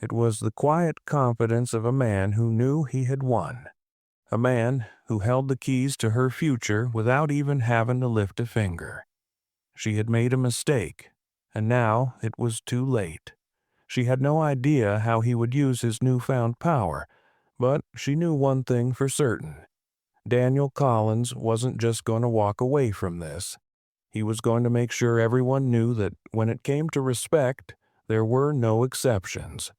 It was the quiet confidence of a man who knew he had won, a man who held the keys to her future without even having to lift a finger. She had made a mistake, and now it was too late. She had no idea how he would use his newfound power, but she knew one thing for certain. Daniel Collins wasn't just going to walk away from this. He was going to make sure everyone knew that when it came to respect, there were no exceptions.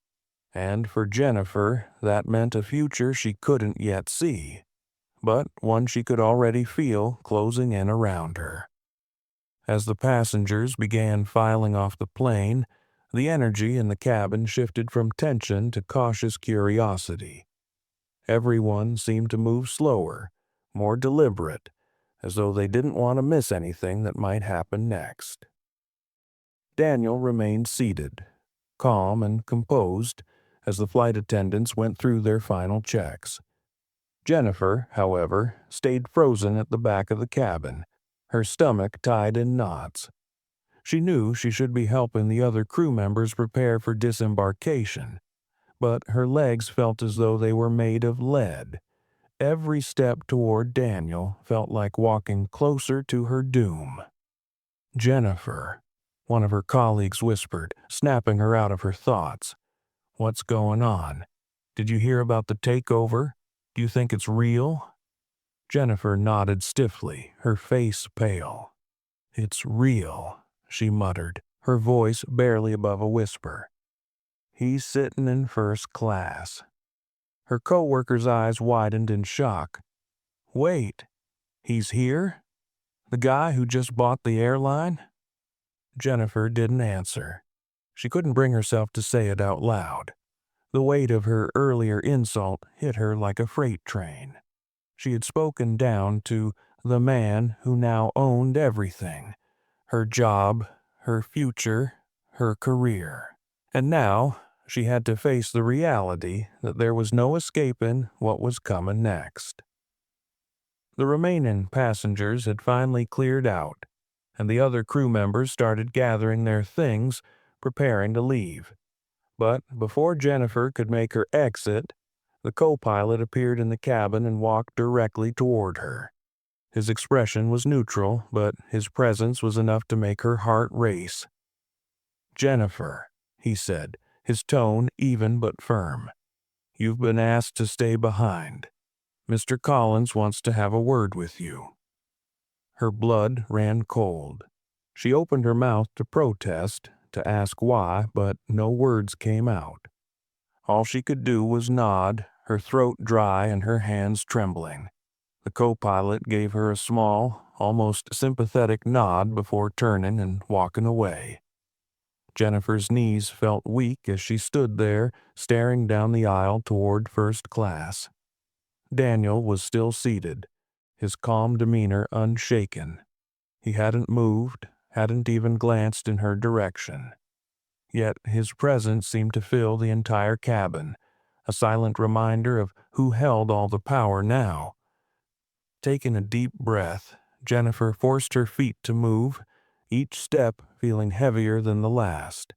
And for Jennifer, that meant a future she couldn't yet see, but one she could already feel closing in around her. As the passengers began filing off the plane, the energy in the cabin shifted from tension to cautious curiosity. Everyone seemed to move slower, more deliberate, as though they didn't want to miss anything that might happen next. Daniel remained seated, calm and composed, as the flight attendants went through their final checks. Jennifer, however, stayed frozen at the back of the cabin, her stomach tied in knots. She knew she should be helping the other crew members prepare for disembarkation, but her legs felt as though they were made of lead. Every step toward Daniel felt like walking closer to her doom. "Jennifer," one of her colleagues whispered, snapping her out of her thoughts. "What's going on? Did you hear about the takeover? Do you think it's real?" Jennifer nodded stiffly, her face pale. "It's real," she muttered, her voice barely above a whisper. "He's sitting in first class." Her co-worker's eyes widened in shock. "Wait, he's here? The guy who just bought the airline?" Jennifer didn't answer. She couldn't bring herself to say it out loud. The weight of her earlier insult hit her like a freight train. She had spoken down to the man who now owned everything: her job, her future, her career. And now she had to face the reality that there was no escaping what was coming next. The remaining passengers had finally cleared out, and the other crew members started gathering their things, preparing to leave. But before Jennifer could make her exit, the co-pilot appeared in the cabin and walked directly toward her. His expression was neutral, but his presence was enough to make her heart race. "Jennifer," he said, his tone even but firm, "you've been asked to stay behind. Mr. Collins wants to have a word with you." Her blood ran cold. She opened her mouth to protest, to ask why, but no words came out. All she could do was nod, her throat dry and her hands trembling. The co-pilot gave her a small, almost sympathetic nod before turning and walking away. Jennifer's knees felt weak as she stood there, staring down the aisle toward first class. Daniel was still seated, his calm demeanor unshaken. He hadn't moved, hadn't even glanced in her direction. Yet his presence seemed to fill the entire cabin, a silent reminder of who held all the power now. Taking a deep breath, Jennifer forced her feet to move, each step feeling heavier than the last.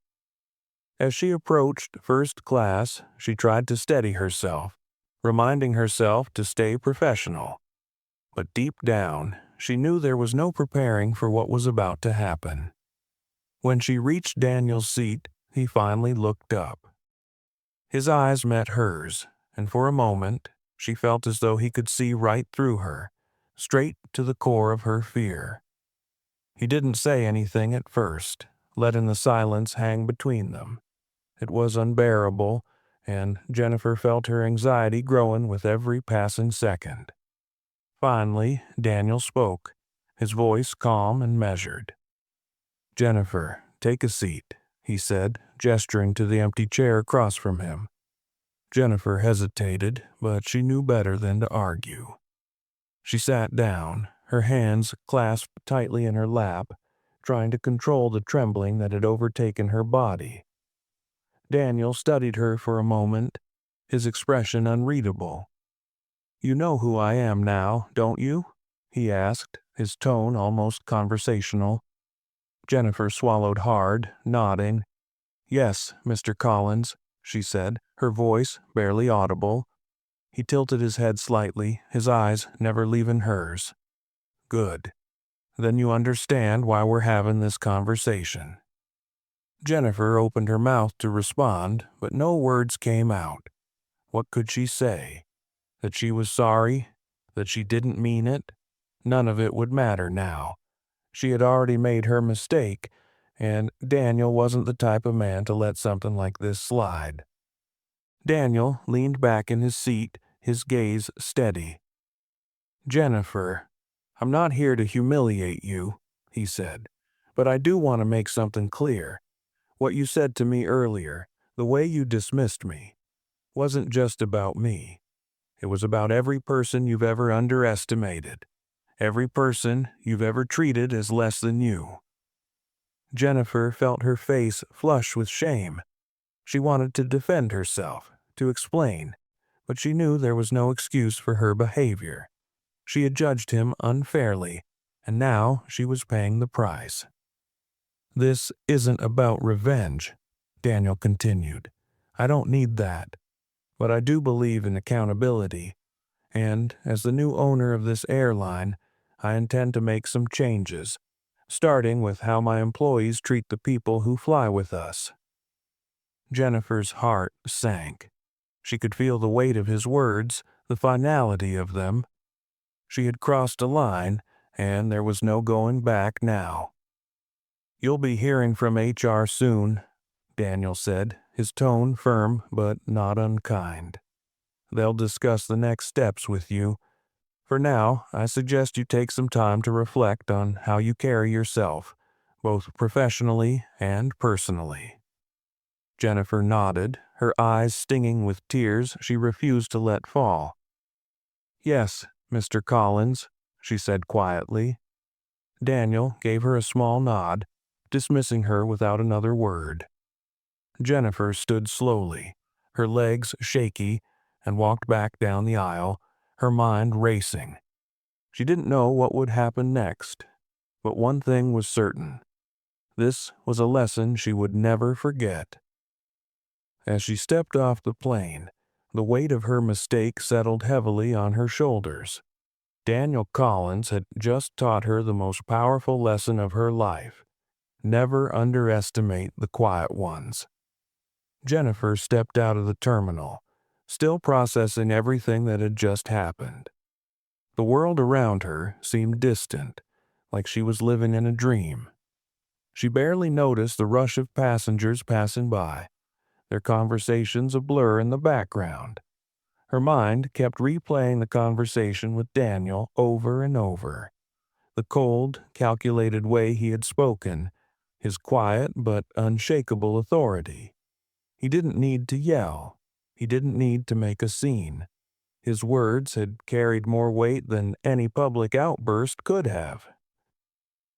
As she approached first class, she tried to steady herself, reminding herself to stay professional. But deep down, she knew there was no preparing for what was about to happen. When she reached Daniel's seat, he finally looked up. His eyes met hers, and for a moment, she felt as though he could see right through her, straight to the core of her fear. He didn't say anything at first, letting the silence hang between them. It was unbearable, and Jennifer felt her anxiety growing with every passing second. Finally, Daniel spoke, his voice calm and measured. "Jennifer, take a seat," he said, gesturing to the empty chair across from him. Jennifer hesitated, but she knew better than to argue. She sat down, her hands clasped tightly in her lap, trying to control the trembling that had overtaken her body. Daniel studied her for a moment, his expression unreadable. "You know who I am now, don't you?" he asked, his tone almost conversational. Jennifer swallowed hard, nodding. "Yes, Mr. Collins," she said, her voice barely audible. He tilted his head slightly, his eyes never leaving hers. "Good. Then you understand why we're having this conversation." Jennifer opened her mouth to respond, but no words came out. What could she say? That she was sorry? That she didn't mean it? None of it would matter now. She had already made her mistake, and Daniel wasn't the type of man to let something like this slide. Daniel leaned back in his seat, his gaze steady. "Jennifer, I'm not here to humiliate you," he said, "but I do want to make something clear. What you said to me earlier, the way you dismissed me, wasn't just about me. It was about every person you've ever underestimated, every person you've ever treated as less than you." Jennifer felt her face flush with shame. She wanted to defend herself, to explain, but she knew there was no excuse for her behavior. She had judged him unfairly, and now she was paying the price. "This isn't about revenge," Daniel continued. "I don't need that. But I do believe in accountability, and as the new owner of this airline, I intend to make some changes, starting with how my employees treat the people who fly with us." Jennifer's heart sank. She could feel the weight of his words, the finality of them. She had crossed a line, and there was no going back now. "You'll be hearing from HR soon," Daniel said, his tone firm but not unkind. "They'll discuss the next steps with you. For now, I suggest you take some time to reflect on how you carry yourself, both professionally and personally." Jennifer nodded, her eyes stinging with tears she refused to let fall. "Yes, Mr. Collins," she said quietly. Daniel gave her a small nod, dismissing her without another word. Jennifer stood slowly, her legs shaky, and walked back down the aisle, her mind racing. She didn't know what would happen next, but one thing was certain. This was a lesson she would never forget. As she stepped off the plane, the weight of her mistake settled heavily on her shoulders. Daniel Collins had just taught her the most powerful lesson of her life. Never underestimate the quiet ones. Jennifer stepped out of the terminal, still processing everything that had just happened. The world around her seemed distant, like she was living in a dream. She barely noticed the rush of passengers passing by, their conversations a blur in the background. Her mind kept replaying the conversation with Daniel over and over. The cold, calculated way he had spoken, his quiet but unshakable authority. He didn't need to yell. He didn't need to make a scene. His words had carried more weight than any public outburst could have.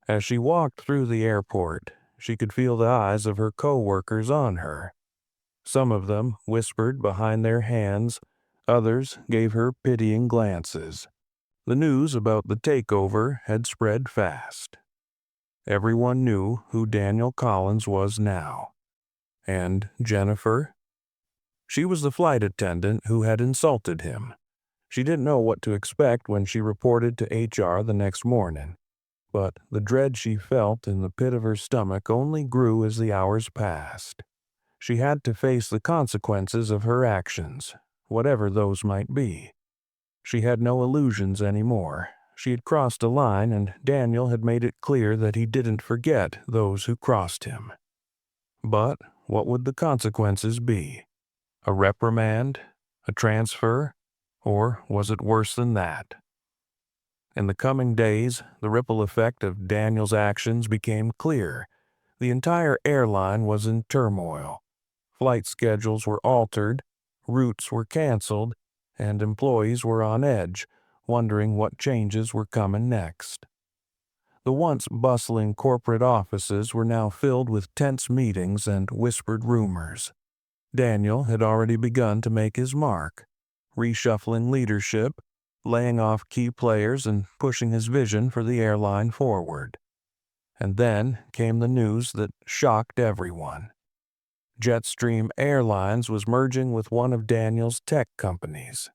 As she walked through the airport, she could feel the eyes of her co-workers on her. Some of them whispered behind their hands, others gave her pitying glances. The news about the takeover had spread fast. Everyone knew who Daniel Collins was now. And Jennifer? She was the flight attendant who had insulted him. She didn't know what to expect when she reported to HR the next morning, but the dread she felt in the pit of her stomach only grew as the hours passed. She had to face the consequences of her actions, whatever those might be. She had no illusions anymore. She had crossed a line, and Daniel had made it clear that he didn't forget those who crossed him. But what would the consequences be? A reprimand? A transfer? Or was it worse than that? In the coming days, the ripple effect of Daniel's actions became clear. The entire airline was in turmoil. Flight schedules were altered, routes were canceled, and employees were on edge, wondering what changes were coming next. The once bustling corporate offices were now filled with tense meetings and whispered rumors. Daniel had already begun to make his mark, reshuffling leadership, laying off key players, and pushing his vision for the airline forward. And then came the news that shocked everyone. Jetstream Airlines was merging with one of Daniel's tech companies.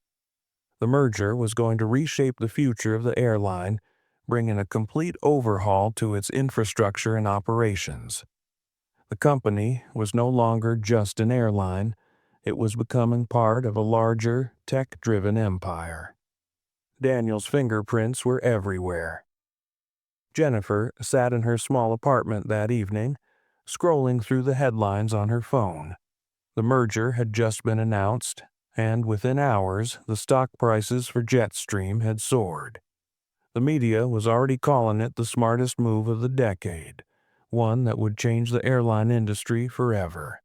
The merger was going to reshape the future of the airline, bringing a complete overhaul to its infrastructure and operations. The company was no longer just an airline, it was becoming part of a larger, tech-driven empire. Daniel's fingerprints were everywhere. Jennifer sat in her small apartment that evening, scrolling through the headlines on her phone. The merger had just been announced, and within hours, the stock prices for Jetstream had soared. The media was already calling it the smartest move of the decade, one that would change the airline industry forever.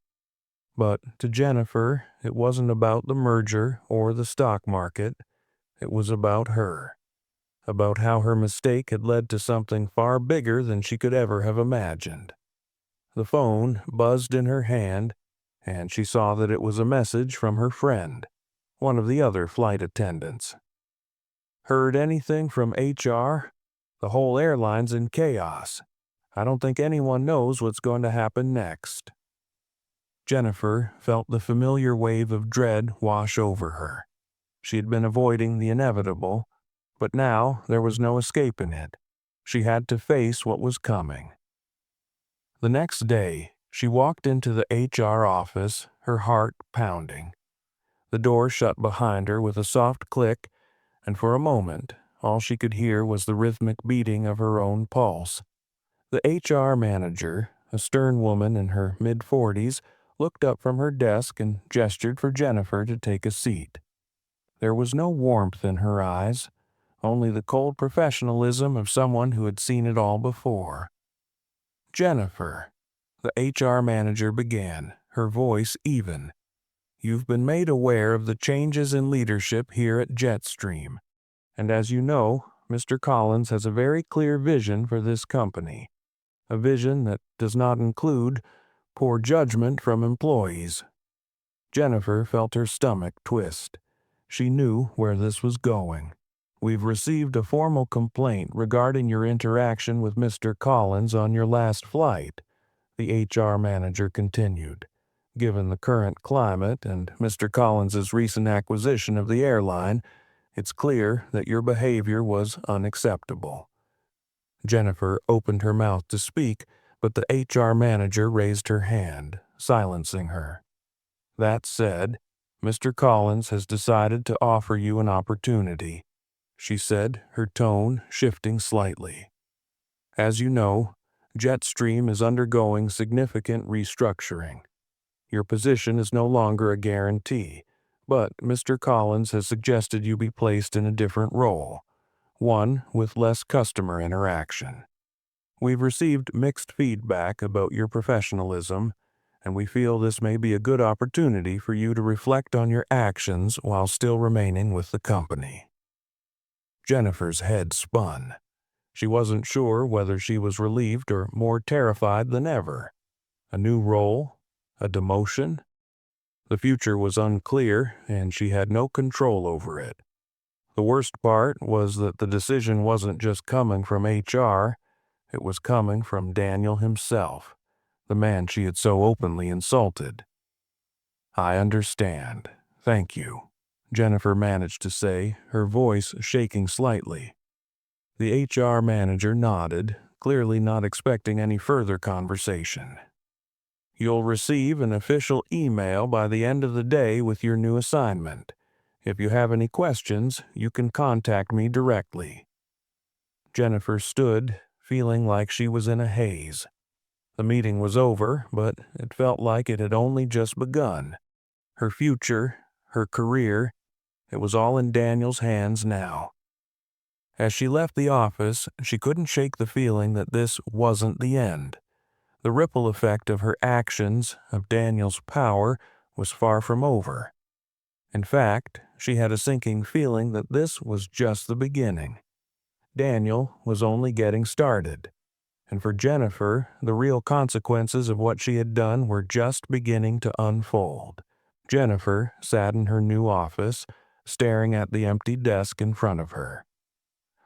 But to Jennifer, it wasn't about the merger or the stock market. It was about her. About how her mistake had led to something far bigger than she could ever have imagined. The phone buzzed in her hand, and she saw that it was a message from her friend, one of the other flight attendants. "Heard anything from HR? The whole airline's in chaos. I don't think anyone knows what's going to happen next." Jennifer felt the familiar wave of dread wash over her. She had been avoiding the inevitable, but now there was no escaping it. She had to face what was coming. The next day, she walked into the HR office, her heart pounding. The door shut behind her with a soft click, and for a moment, all she could hear was the rhythmic beating of her own pulse. The HR manager, a stern woman in her mid-40s, looked up from her desk and gestured for Jennifer to take a seat. There was no warmth in her eyes, only the cold professionalism of someone who had seen it all before. "Jennifer," the HR manager began, her voice even, "you've been made aware of the changes in leadership here at Jetstream. And as you know, Mr. Collins has a very clear vision for this company. A vision that does not include poor judgment from employees." Jennifer felt her stomach twist. She knew where this was going. "We've received a formal complaint regarding your interaction with Mr. Collins on your last flight," the HR manager continued. "Given the current climate and Mr. Collins's recent acquisition of the airline, it's clear that your behavior was unacceptable." Jennifer opened her mouth to speak, but the HR manager raised her hand, silencing her. "That said, Mr. Collins has decided to offer you an opportunity," she said, her tone shifting slightly. "As you know, Jetstream is undergoing significant restructuring. Your position is no longer a guarantee, but Mr. Collins has suggested you be placed in a different role, one with less customer interaction. We've received mixed feedback about your professionalism, and we feel this may be a good opportunity for you to reflect on your actions while still remaining with the company." Jennifer's head spun. She wasn't sure whether she was relieved or more terrified than ever. A new role? A demotion? The future was unclear, and she had no control over it. The worst part was that the decision wasn't just coming from HR, it was coming from Daniel himself, the man she had so openly insulted. "I understand. Thank you," Jennifer managed to say, her voice shaking slightly. The HR manager nodded, clearly not expecting any further conversation. "You'll receive an official email by the end of the day with your new assignment. If you have any questions, you can contact me directly." Jennifer stood, feeling like she was in a haze. The meeting was over, but it felt like it had only just begun. Her future, her career, it was all in Daniel's hands now. As she left the office, she couldn't shake the feeling that this wasn't the end. The ripple effect of her actions, of Daniel's power, was far from over. In fact, she had a sinking feeling that this was just the beginning. Daniel was only getting started, and for Jennifer, the real consequences of what she had done were just beginning to unfold. Jennifer sat in her new office, staring at the empty desk in front of her.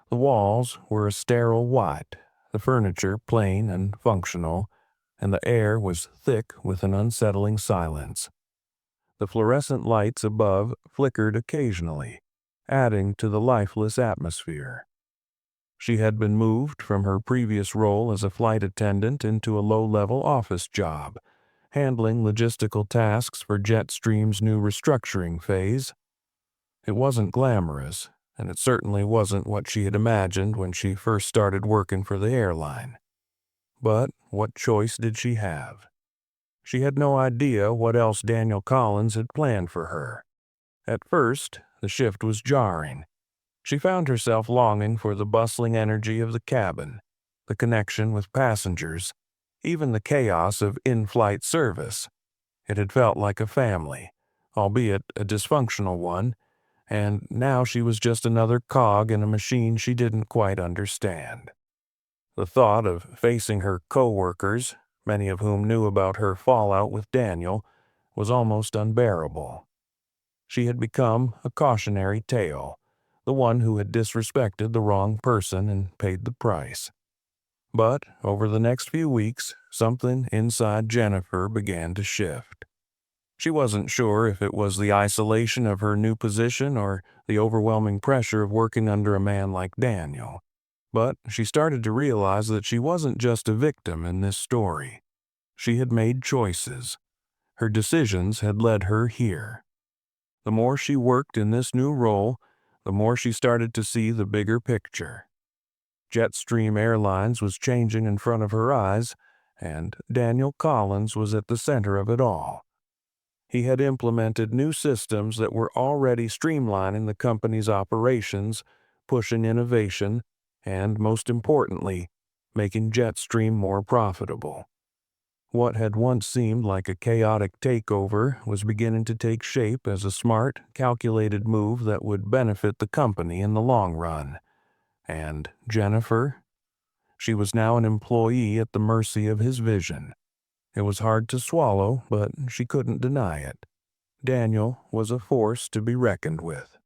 The walls were a sterile white, the furniture plain and functional, and the air was thick with an unsettling silence. The fluorescent lights above flickered occasionally, adding to the lifeless atmosphere. She had been moved from her previous role as a flight attendant into a low-level office job, handling logistical tasks for Jetstream's new restructuring phase. It wasn't glamorous, and it certainly wasn't what she had imagined when she first started working for the airline. But what choice did she have? She had no idea what else Daniel Collins had planned for her. At first, the shift was jarring. She found herself longing for the bustling energy of the cabin, the connection with passengers, even the chaos of in-flight service. It had felt like a family, albeit a dysfunctional one, and now she was just another cog in a machine she didn't quite understand. The thought of facing her co-workers, many of whom knew about her fallout with Daniel, was almost unbearable. She had become a cautionary tale, the one who had disrespected the wrong person and paid the price. But over the next few weeks, something inside Jennifer began to shift. She wasn't sure if it was the isolation of her new position or the overwhelming pressure of working under a man like Daniel. But she started to realize that she wasn't just a victim in this story. She had made choices. Her decisions had led her here. The more she worked in this new role, the more she started to see the bigger picture. Jetstream Airlines was changing in front of her eyes, and Daniel Collins was at the center of it all. He had implemented new systems that were already streamlining the company's operations, pushing innovation, and, most importantly, making Jetstream more profitable. What had once seemed like a chaotic takeover was beginning to take shape as a smart, calculated move that would benefit the company in the long run. And Jennifer? She was now an employee at the mercy of his vision. It was hard to swallow, but she couldn't deny it. Daniel was a force to be reckoned with.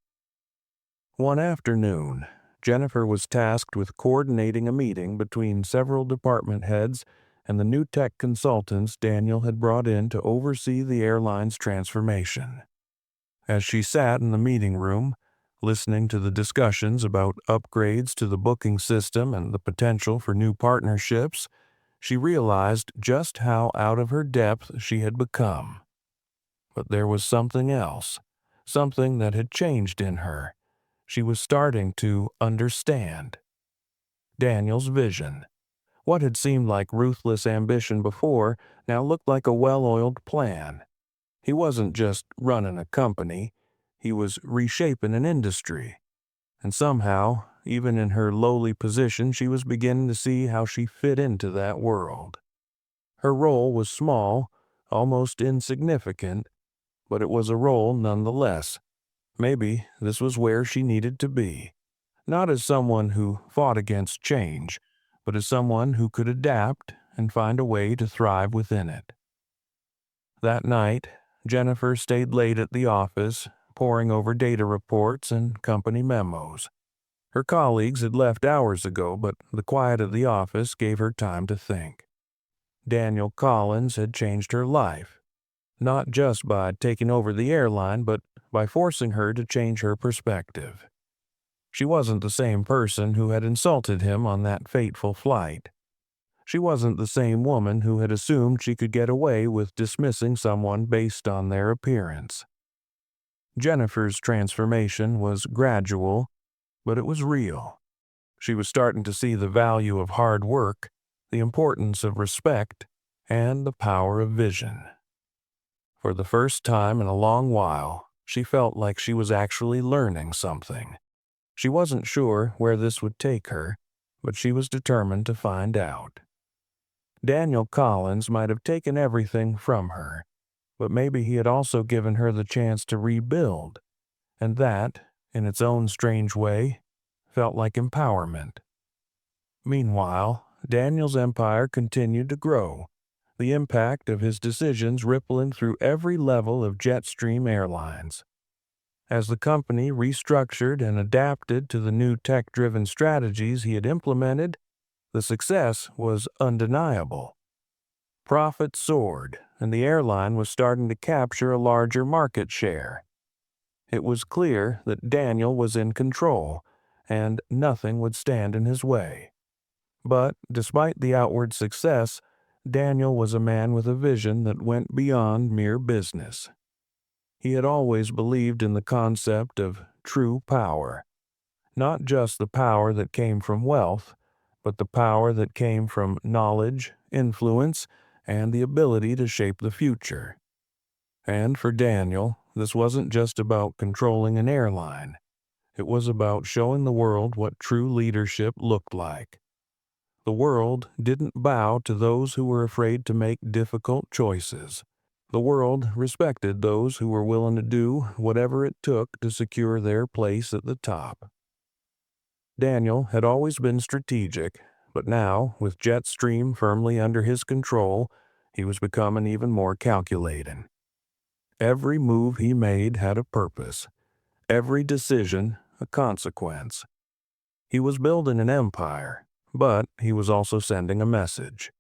One afternoon, Jennifer was tasked with coordinating a meeting between several department heads and the new tech consultants Daniel had brought in to oversee the airline's transformation. As she sat in the meeting room, listening to the discussions about upgrades to the booking system and the potential for new partnerships, she realized just how out of her depth she had become. But there was something else, something that had changed in her. She was starting to understand. Daniel's vision. What had seemed like ruthless ambition before now looked like a well-oiled plan. He wasn't just running a company, he was reshaping an industry. And somehow, even in her lowly position, she was beginning to see how she fit into that world. Her role was small, almost insignificant, but it was a role nonetheless. Maybe this was where she needed to be. Not as someone who fought against change, but as someone who could adapt and find a way to thrive within it. That night, Jennifer stayed late at the office, poring over data reports and company memos. Her colleagues had left hours ago, but the quiet of the office gave her time to think. Daniel Collins had changed her life, not just by taking over the airline, but by forcing her to change her perspective. She wasn't the same person who had insulted him on that fateful flight. She wasn't the same woman who had assumed she could get away with dismissing someone based on their appearance. Jennifer's transformation was gradual, but it was real. She was starting to see the value of hard work, the importance of respect, and the power of vision. For the first time in a long while, she felt like she was actually learning something. She wasn't sure where this would take her, but she was determined to find out. Daniel Collins might have taken everything from her, but maybe he had also given her the chance to rebuild, and that, in its own strange way, felt like empowerment. Meanwhile, Daniel's empire continued to grow, the impact of his decisions rippling through every level of Jetstream Airlines. As the company restructured and adapted to the new tech-driven strategies he had implemented, the success was undeniable. Profits soared, and the airline was starting to capture a larger market share. It was clear that Daniel was in control, and nothing would stand in his way. But despite the outward success, Daniel was a man with a vision that went beyond mere business. He had always believed in the concept of true power, not just the power that came from wealth, but the power that came from knowledge, influence, and the ability to shape the future. And for Daniel, this wasn't just about controlling an airline. It was about showing the world what true leadership looked like. The world didn't bow to those who were afraid to make difficult choices. The world respected those who were willing to do whatever it took to secure their place at the top. Daniel had always been strategic, but now, with Jetstream firmly under his control, he was becoming even more calculating. Every move he made had a purpose, every decision a consequence. He was building an empire, but he was also sending a message.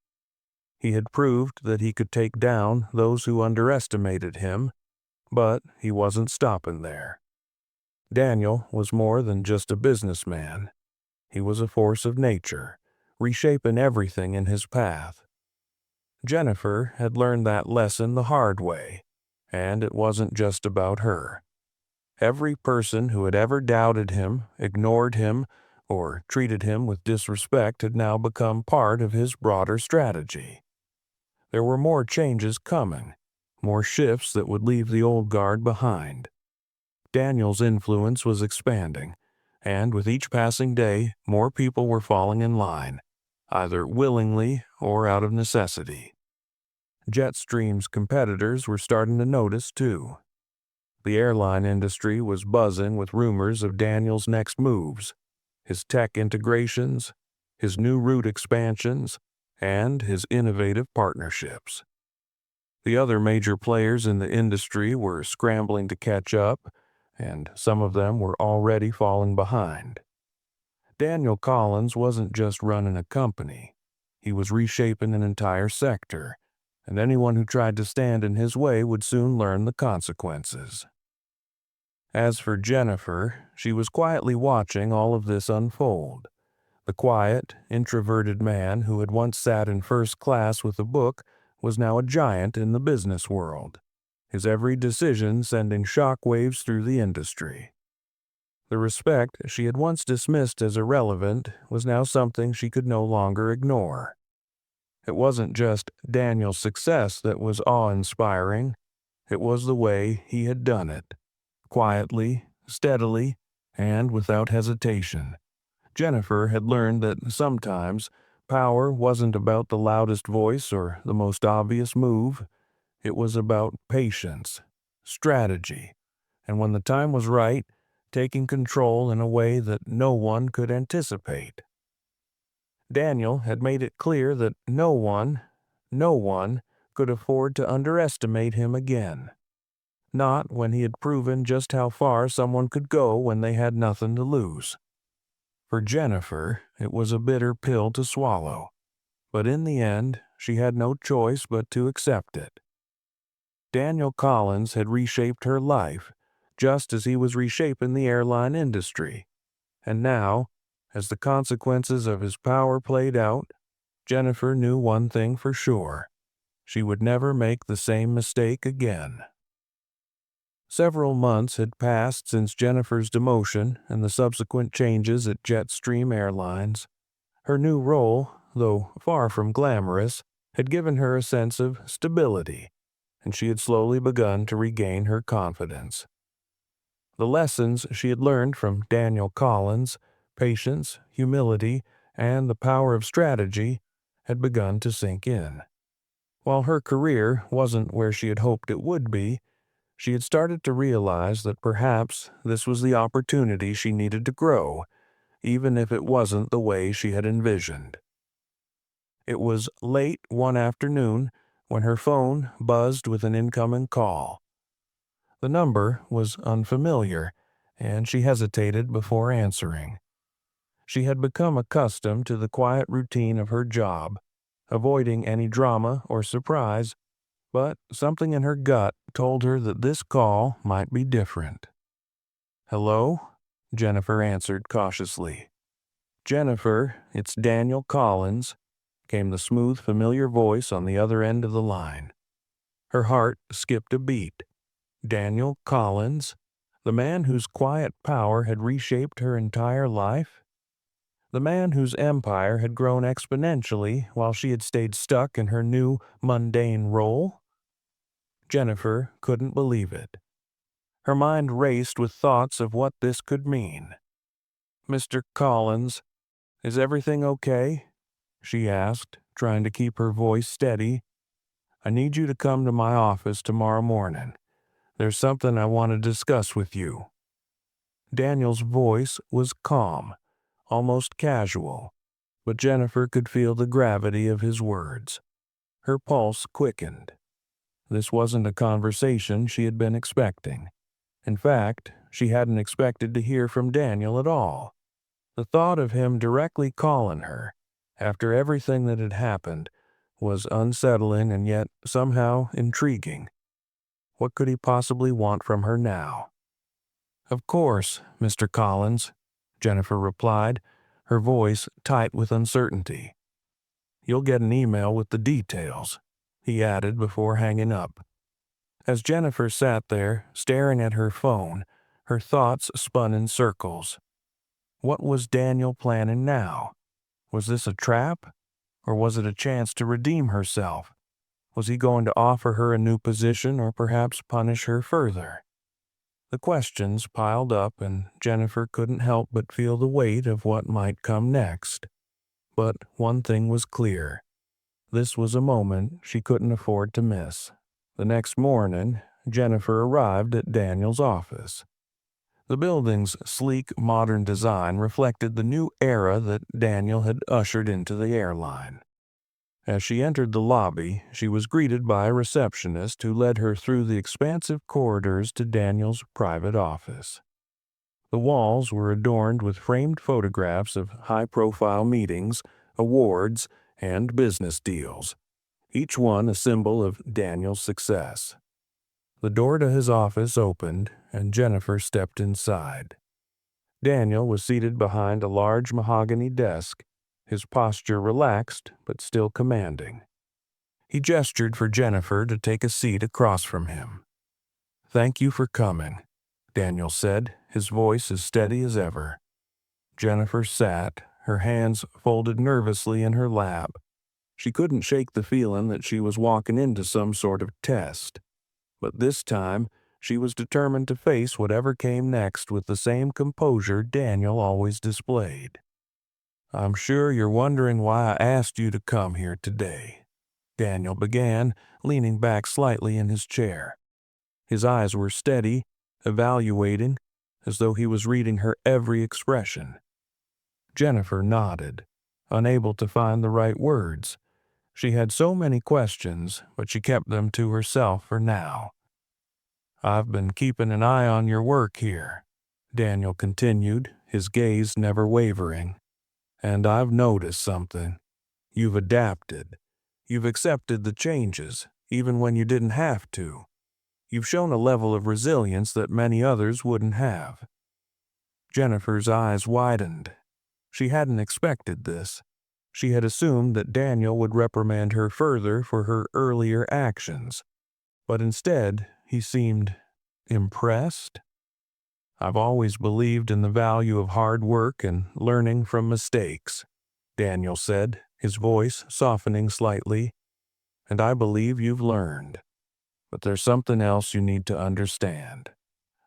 He had proved that he could take down those who underestimated him, but he wasn't stopping there. Daniel was more than just a businessman. He was a force of nature, reshaping everything in his path. Jennifer had learned that lesson the hard way, and it wasn't just about her. Every person who had ever doubted him, ignored him, or treated him with disrespect had now become part of his broader strategy. There were more changes coming, more shifts that would leave the old guard behind. Daniel's influence was expanding, and with each passing day, more people were falling in line, either willingly or out of necessity. Jetstream's competitors were starting to notice, too. The airline industry was buzzing with rumors of Daniel's next moves, his tech integrations, his new route expansions, and his innovative partnerships. The other major players in the industry were scrambling to catch up, and some of them were already falling behind. Daniel Collins wasn't just running a company. He was reshaping an entire sector, and anyone who tried to stand in his way would soon learn the consequences. As for Jennifer, she was quietly watching all of this unfold. The quiet, introverted man who had once sat in first class with a book was now a giant in the business world, his every decision sending shockwaves through the industry. The respect she had once dismissed as irrelevant was now something she could no longer ignore. It wasn't just Daniel's success that was awe-inspiring, it was the way he had done it. Quietly, steadily, and without hesitation. Jennifer had learned that sometimes power wasn't about the loudest voice or the most obvious move. It was about patience, strategy, and when the time was right, taking control in a way that no one could anticipate. Daniel had made it clear that no one could afford to underestimate him again. Not when he had proven just how far someone could go when they had nothing to lose. For Jennifer, it was a bitter pill to swallow, but in the end, she had no choice but to accept it. Daniel Collins had reshaped her life, just as he was reshaping the airline industry. And now, as the consequences of his power played out, Jennifer knew one thing for sure. She would never make the same mistake again. Several months had passed since Jennifer's demotion and the subsequent changes at Jetstream Airlines. Her new role, though far from glamorous, had given her a sense of stability, and she had slowly begun to regain her confidence. The lessons she had learned from Daniel Collins, patience, humility, and the power of strategy, had begun to sink in. While her career wasn't where she had hoped it would be, she had started to realize that perhaps this was the opportunity she needed to grow, even if it wasn't the way she had envisioned. It was late one afternoon when her phone buzzed with an incoming call. The number was unfamiliar, and she hesitated before answering. She had become accustomed to the quiet routine of her job, avoiding any drama or surprise, but something in her gut told her that this call might be different. "Hello?" Jennifer answered cautiously. "Jennifer, it's Daniel Collins," came the smooth, familiar voice on the other end of the line. Her heart skipped a beat. Daniel Collins? The man whose quiet power had reshaped her entire life? The man whose empire had grown exponentially while she had stayed stuck in her new, mundane role? Jennifer couldn't believe it. Her mind raced with thoughts of what this could mean. "Mr. Collins, is everything okay?" she asked, trying to keep her voice steady. "I need you to come to my office tomorrow morning. There's something I want to discuss with you." Daniel's voice was calm, almost casual, but Jennifer could feel the gravity of his words. Her pulse quickened. This wasn't a conversation she had been expecting. In fact, she hadn't expected to hear from Daniel at all. The thought of him directly calling her, after everything that had happened, was unsettling and yet somehow intriguing. What could he possibly want from her now? "Of course, Mr. Collins," Jennifer replied, her voice tight with uncertainty. "You'll get an email with the details," he added before hanging up. As Jennifer sat there, staring at her phone, her thoughts spun in circles. What was Daniel planning now? Was this a trap? Or was it a chance to redeem herself? Was he going to offer her a new position or perhaps punish her further? The questions piled up, and Jennifer couldn't help but feel the weight of what might come next. But one thing was clear. This was a moment she couldn't afford to miss. The next morning, Jennifer arrived at Daniel's office. The building's sleek, modern design reflected the new era that Daniel had ushered into the airline. As she entered the lobby, she was greeted by a receptionist who led her through the expansive corridors to Daniel's private office. The walls were adorned with framed photographs of high-profile meetings, awards, and business deals, each one a symbol of Daniel's success. The door to his office opened, and Jennifer stepped inside. Daniel was seated behind a large mahogany desk, his posture relaxed but still commanding. He gestured for Jennifer to take a seat across from him. "Thank you for coming," Daniel said, his voice as steady as ever. Jennifer sat, her hands folded nervously in her lap. She couldn't shake the feeling that she was walking into some sort of test. But this time, she was determined to face whatever came next with the same composure Daniel always displayed. "I'm sure you're wondering why I asked you to come here today," Daniel began, leaning back slightly in his chair. His eyes were steady, evaluating, as though he was reading her every expression. Jennifer nodded, unable to find the right words. She had so many questions, but she kept them to herself for now. "I've been keeping an eye on your work here," Daniel continued, his gaze never wavering. "And I've noticed something. You've adapted. You've accepted the changes, even when you didn't have to. You've shown a level of resilience that many others wouldn't have." Jennifer's eyes widened. She hadn't expected this. She had assumed that Daniel would reprimand her further for her earlier actions. But instead, he seemed impressed. "I've always believed in the value of hard work and learning from mistakes," Daniel said, his voice softening slightly. "And I believe you've learned. But there's something else you need to understand.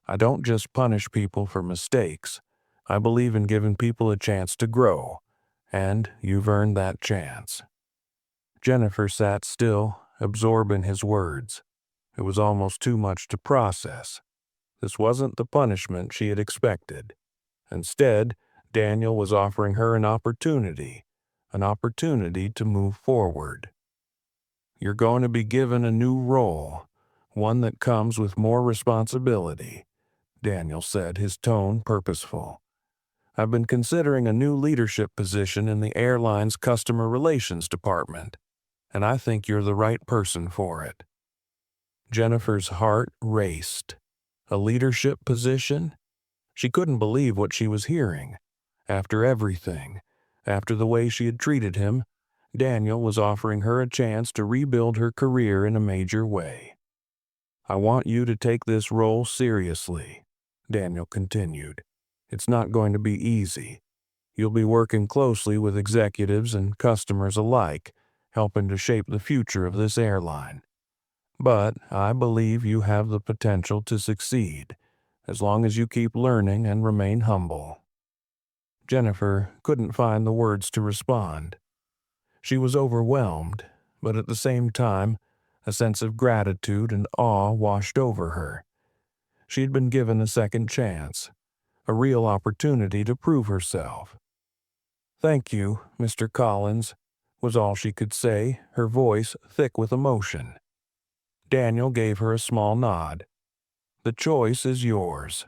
I don't just punish people for mistakes. I believe in giving people a chance to grow, and you've earned that chance." Jennifer sat still, absorbing his words. It was almost too much to process. This wasn't the punishment she had expected. Instead, Daniel was offering her an opportunity to move forward. You're going to be given a new role, one that comes with more responsibility, Daniel said, his tone purposeful. I've been considering a new leadership position in the airline's customer relations department, and I think you're the right person for it. Jennifer's heart raced. A leadership position? She couldn't believe what she was hearing. After everything, after the way she had treated him, Daniel was offering her a chance to rebuild her career in a major way. I want you to take this role seriously, Daniel continued. It's not going to be easy. You'll be working closely with executives and customers alike, helping to shape the future of this airline. But I believe you have the potential to succeed, as long as you keep learning and remain humble. Jennifer couldn't find the words to respond. She was overwhelmed, but at the same time, a sense of gratitude and awe washed over her. She had been given a second chance, a real opportunity to prove herself. "Thank you, Mr. Collins," was all she could say, her voice thick with emotion. Daniel gave her a small nod. "The choice is yours.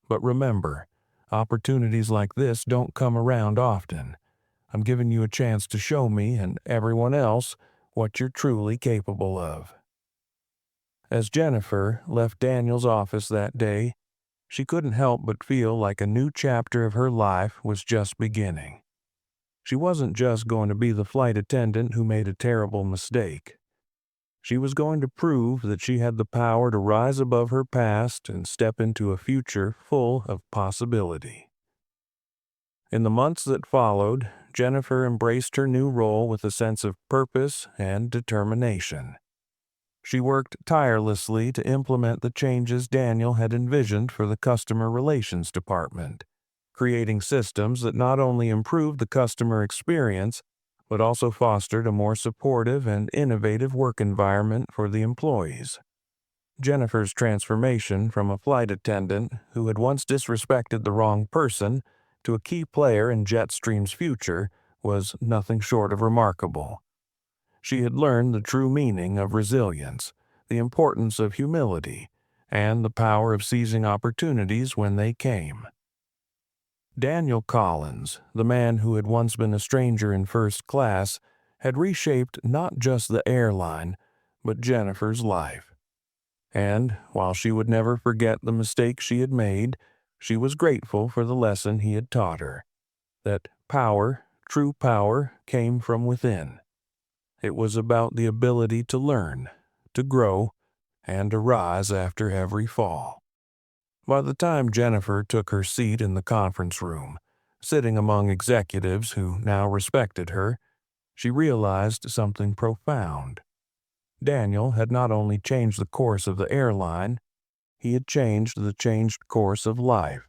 But remember, opportunities like this don't come around often. I'm giving you a chance to show me and everyone else what you're truly capable of." As Jennifer left Daniel's office that day, she couldn't help but feel like a new chapter of her life was just beginning. She wasn't just going to be the flight attendant who made a terrible mistake. She was going to prove that she had the power to rise above her past and step into a future full of possibility. In the months that followed, Jennifer embraced her new role with a sense of purpose and determination. She worked tirelessly to implement the changes Daniel had envisioned for the customer relations department, creating systems that not only improved the customer experience, but also fostered a more supportive and innovative work environment for the employees. Jennifer's transformation from a flight attendant who had once disrespected the wrong person to a key player in Jetstream's future was nothing short of remarkable. She had learned the true meaning of resilience, the importance of humility, and the power of seizing opportunities when they came. Daniel Collins, the man who had once been a stranger in first class, had reshaped not just the airline, but Jennifer's life. And while she would never forget the mistakes she had made, she was grateful for the lesson he had taught her, that power, true power, came from within. It was about the ability to learn, to grow, and to rise after every fall. By the time Jennifer took her seat in the conference room, sitting among executives who now respected her, she realized something profound. Daniel had not only changed the course of the airline, he had changed the changed course of life.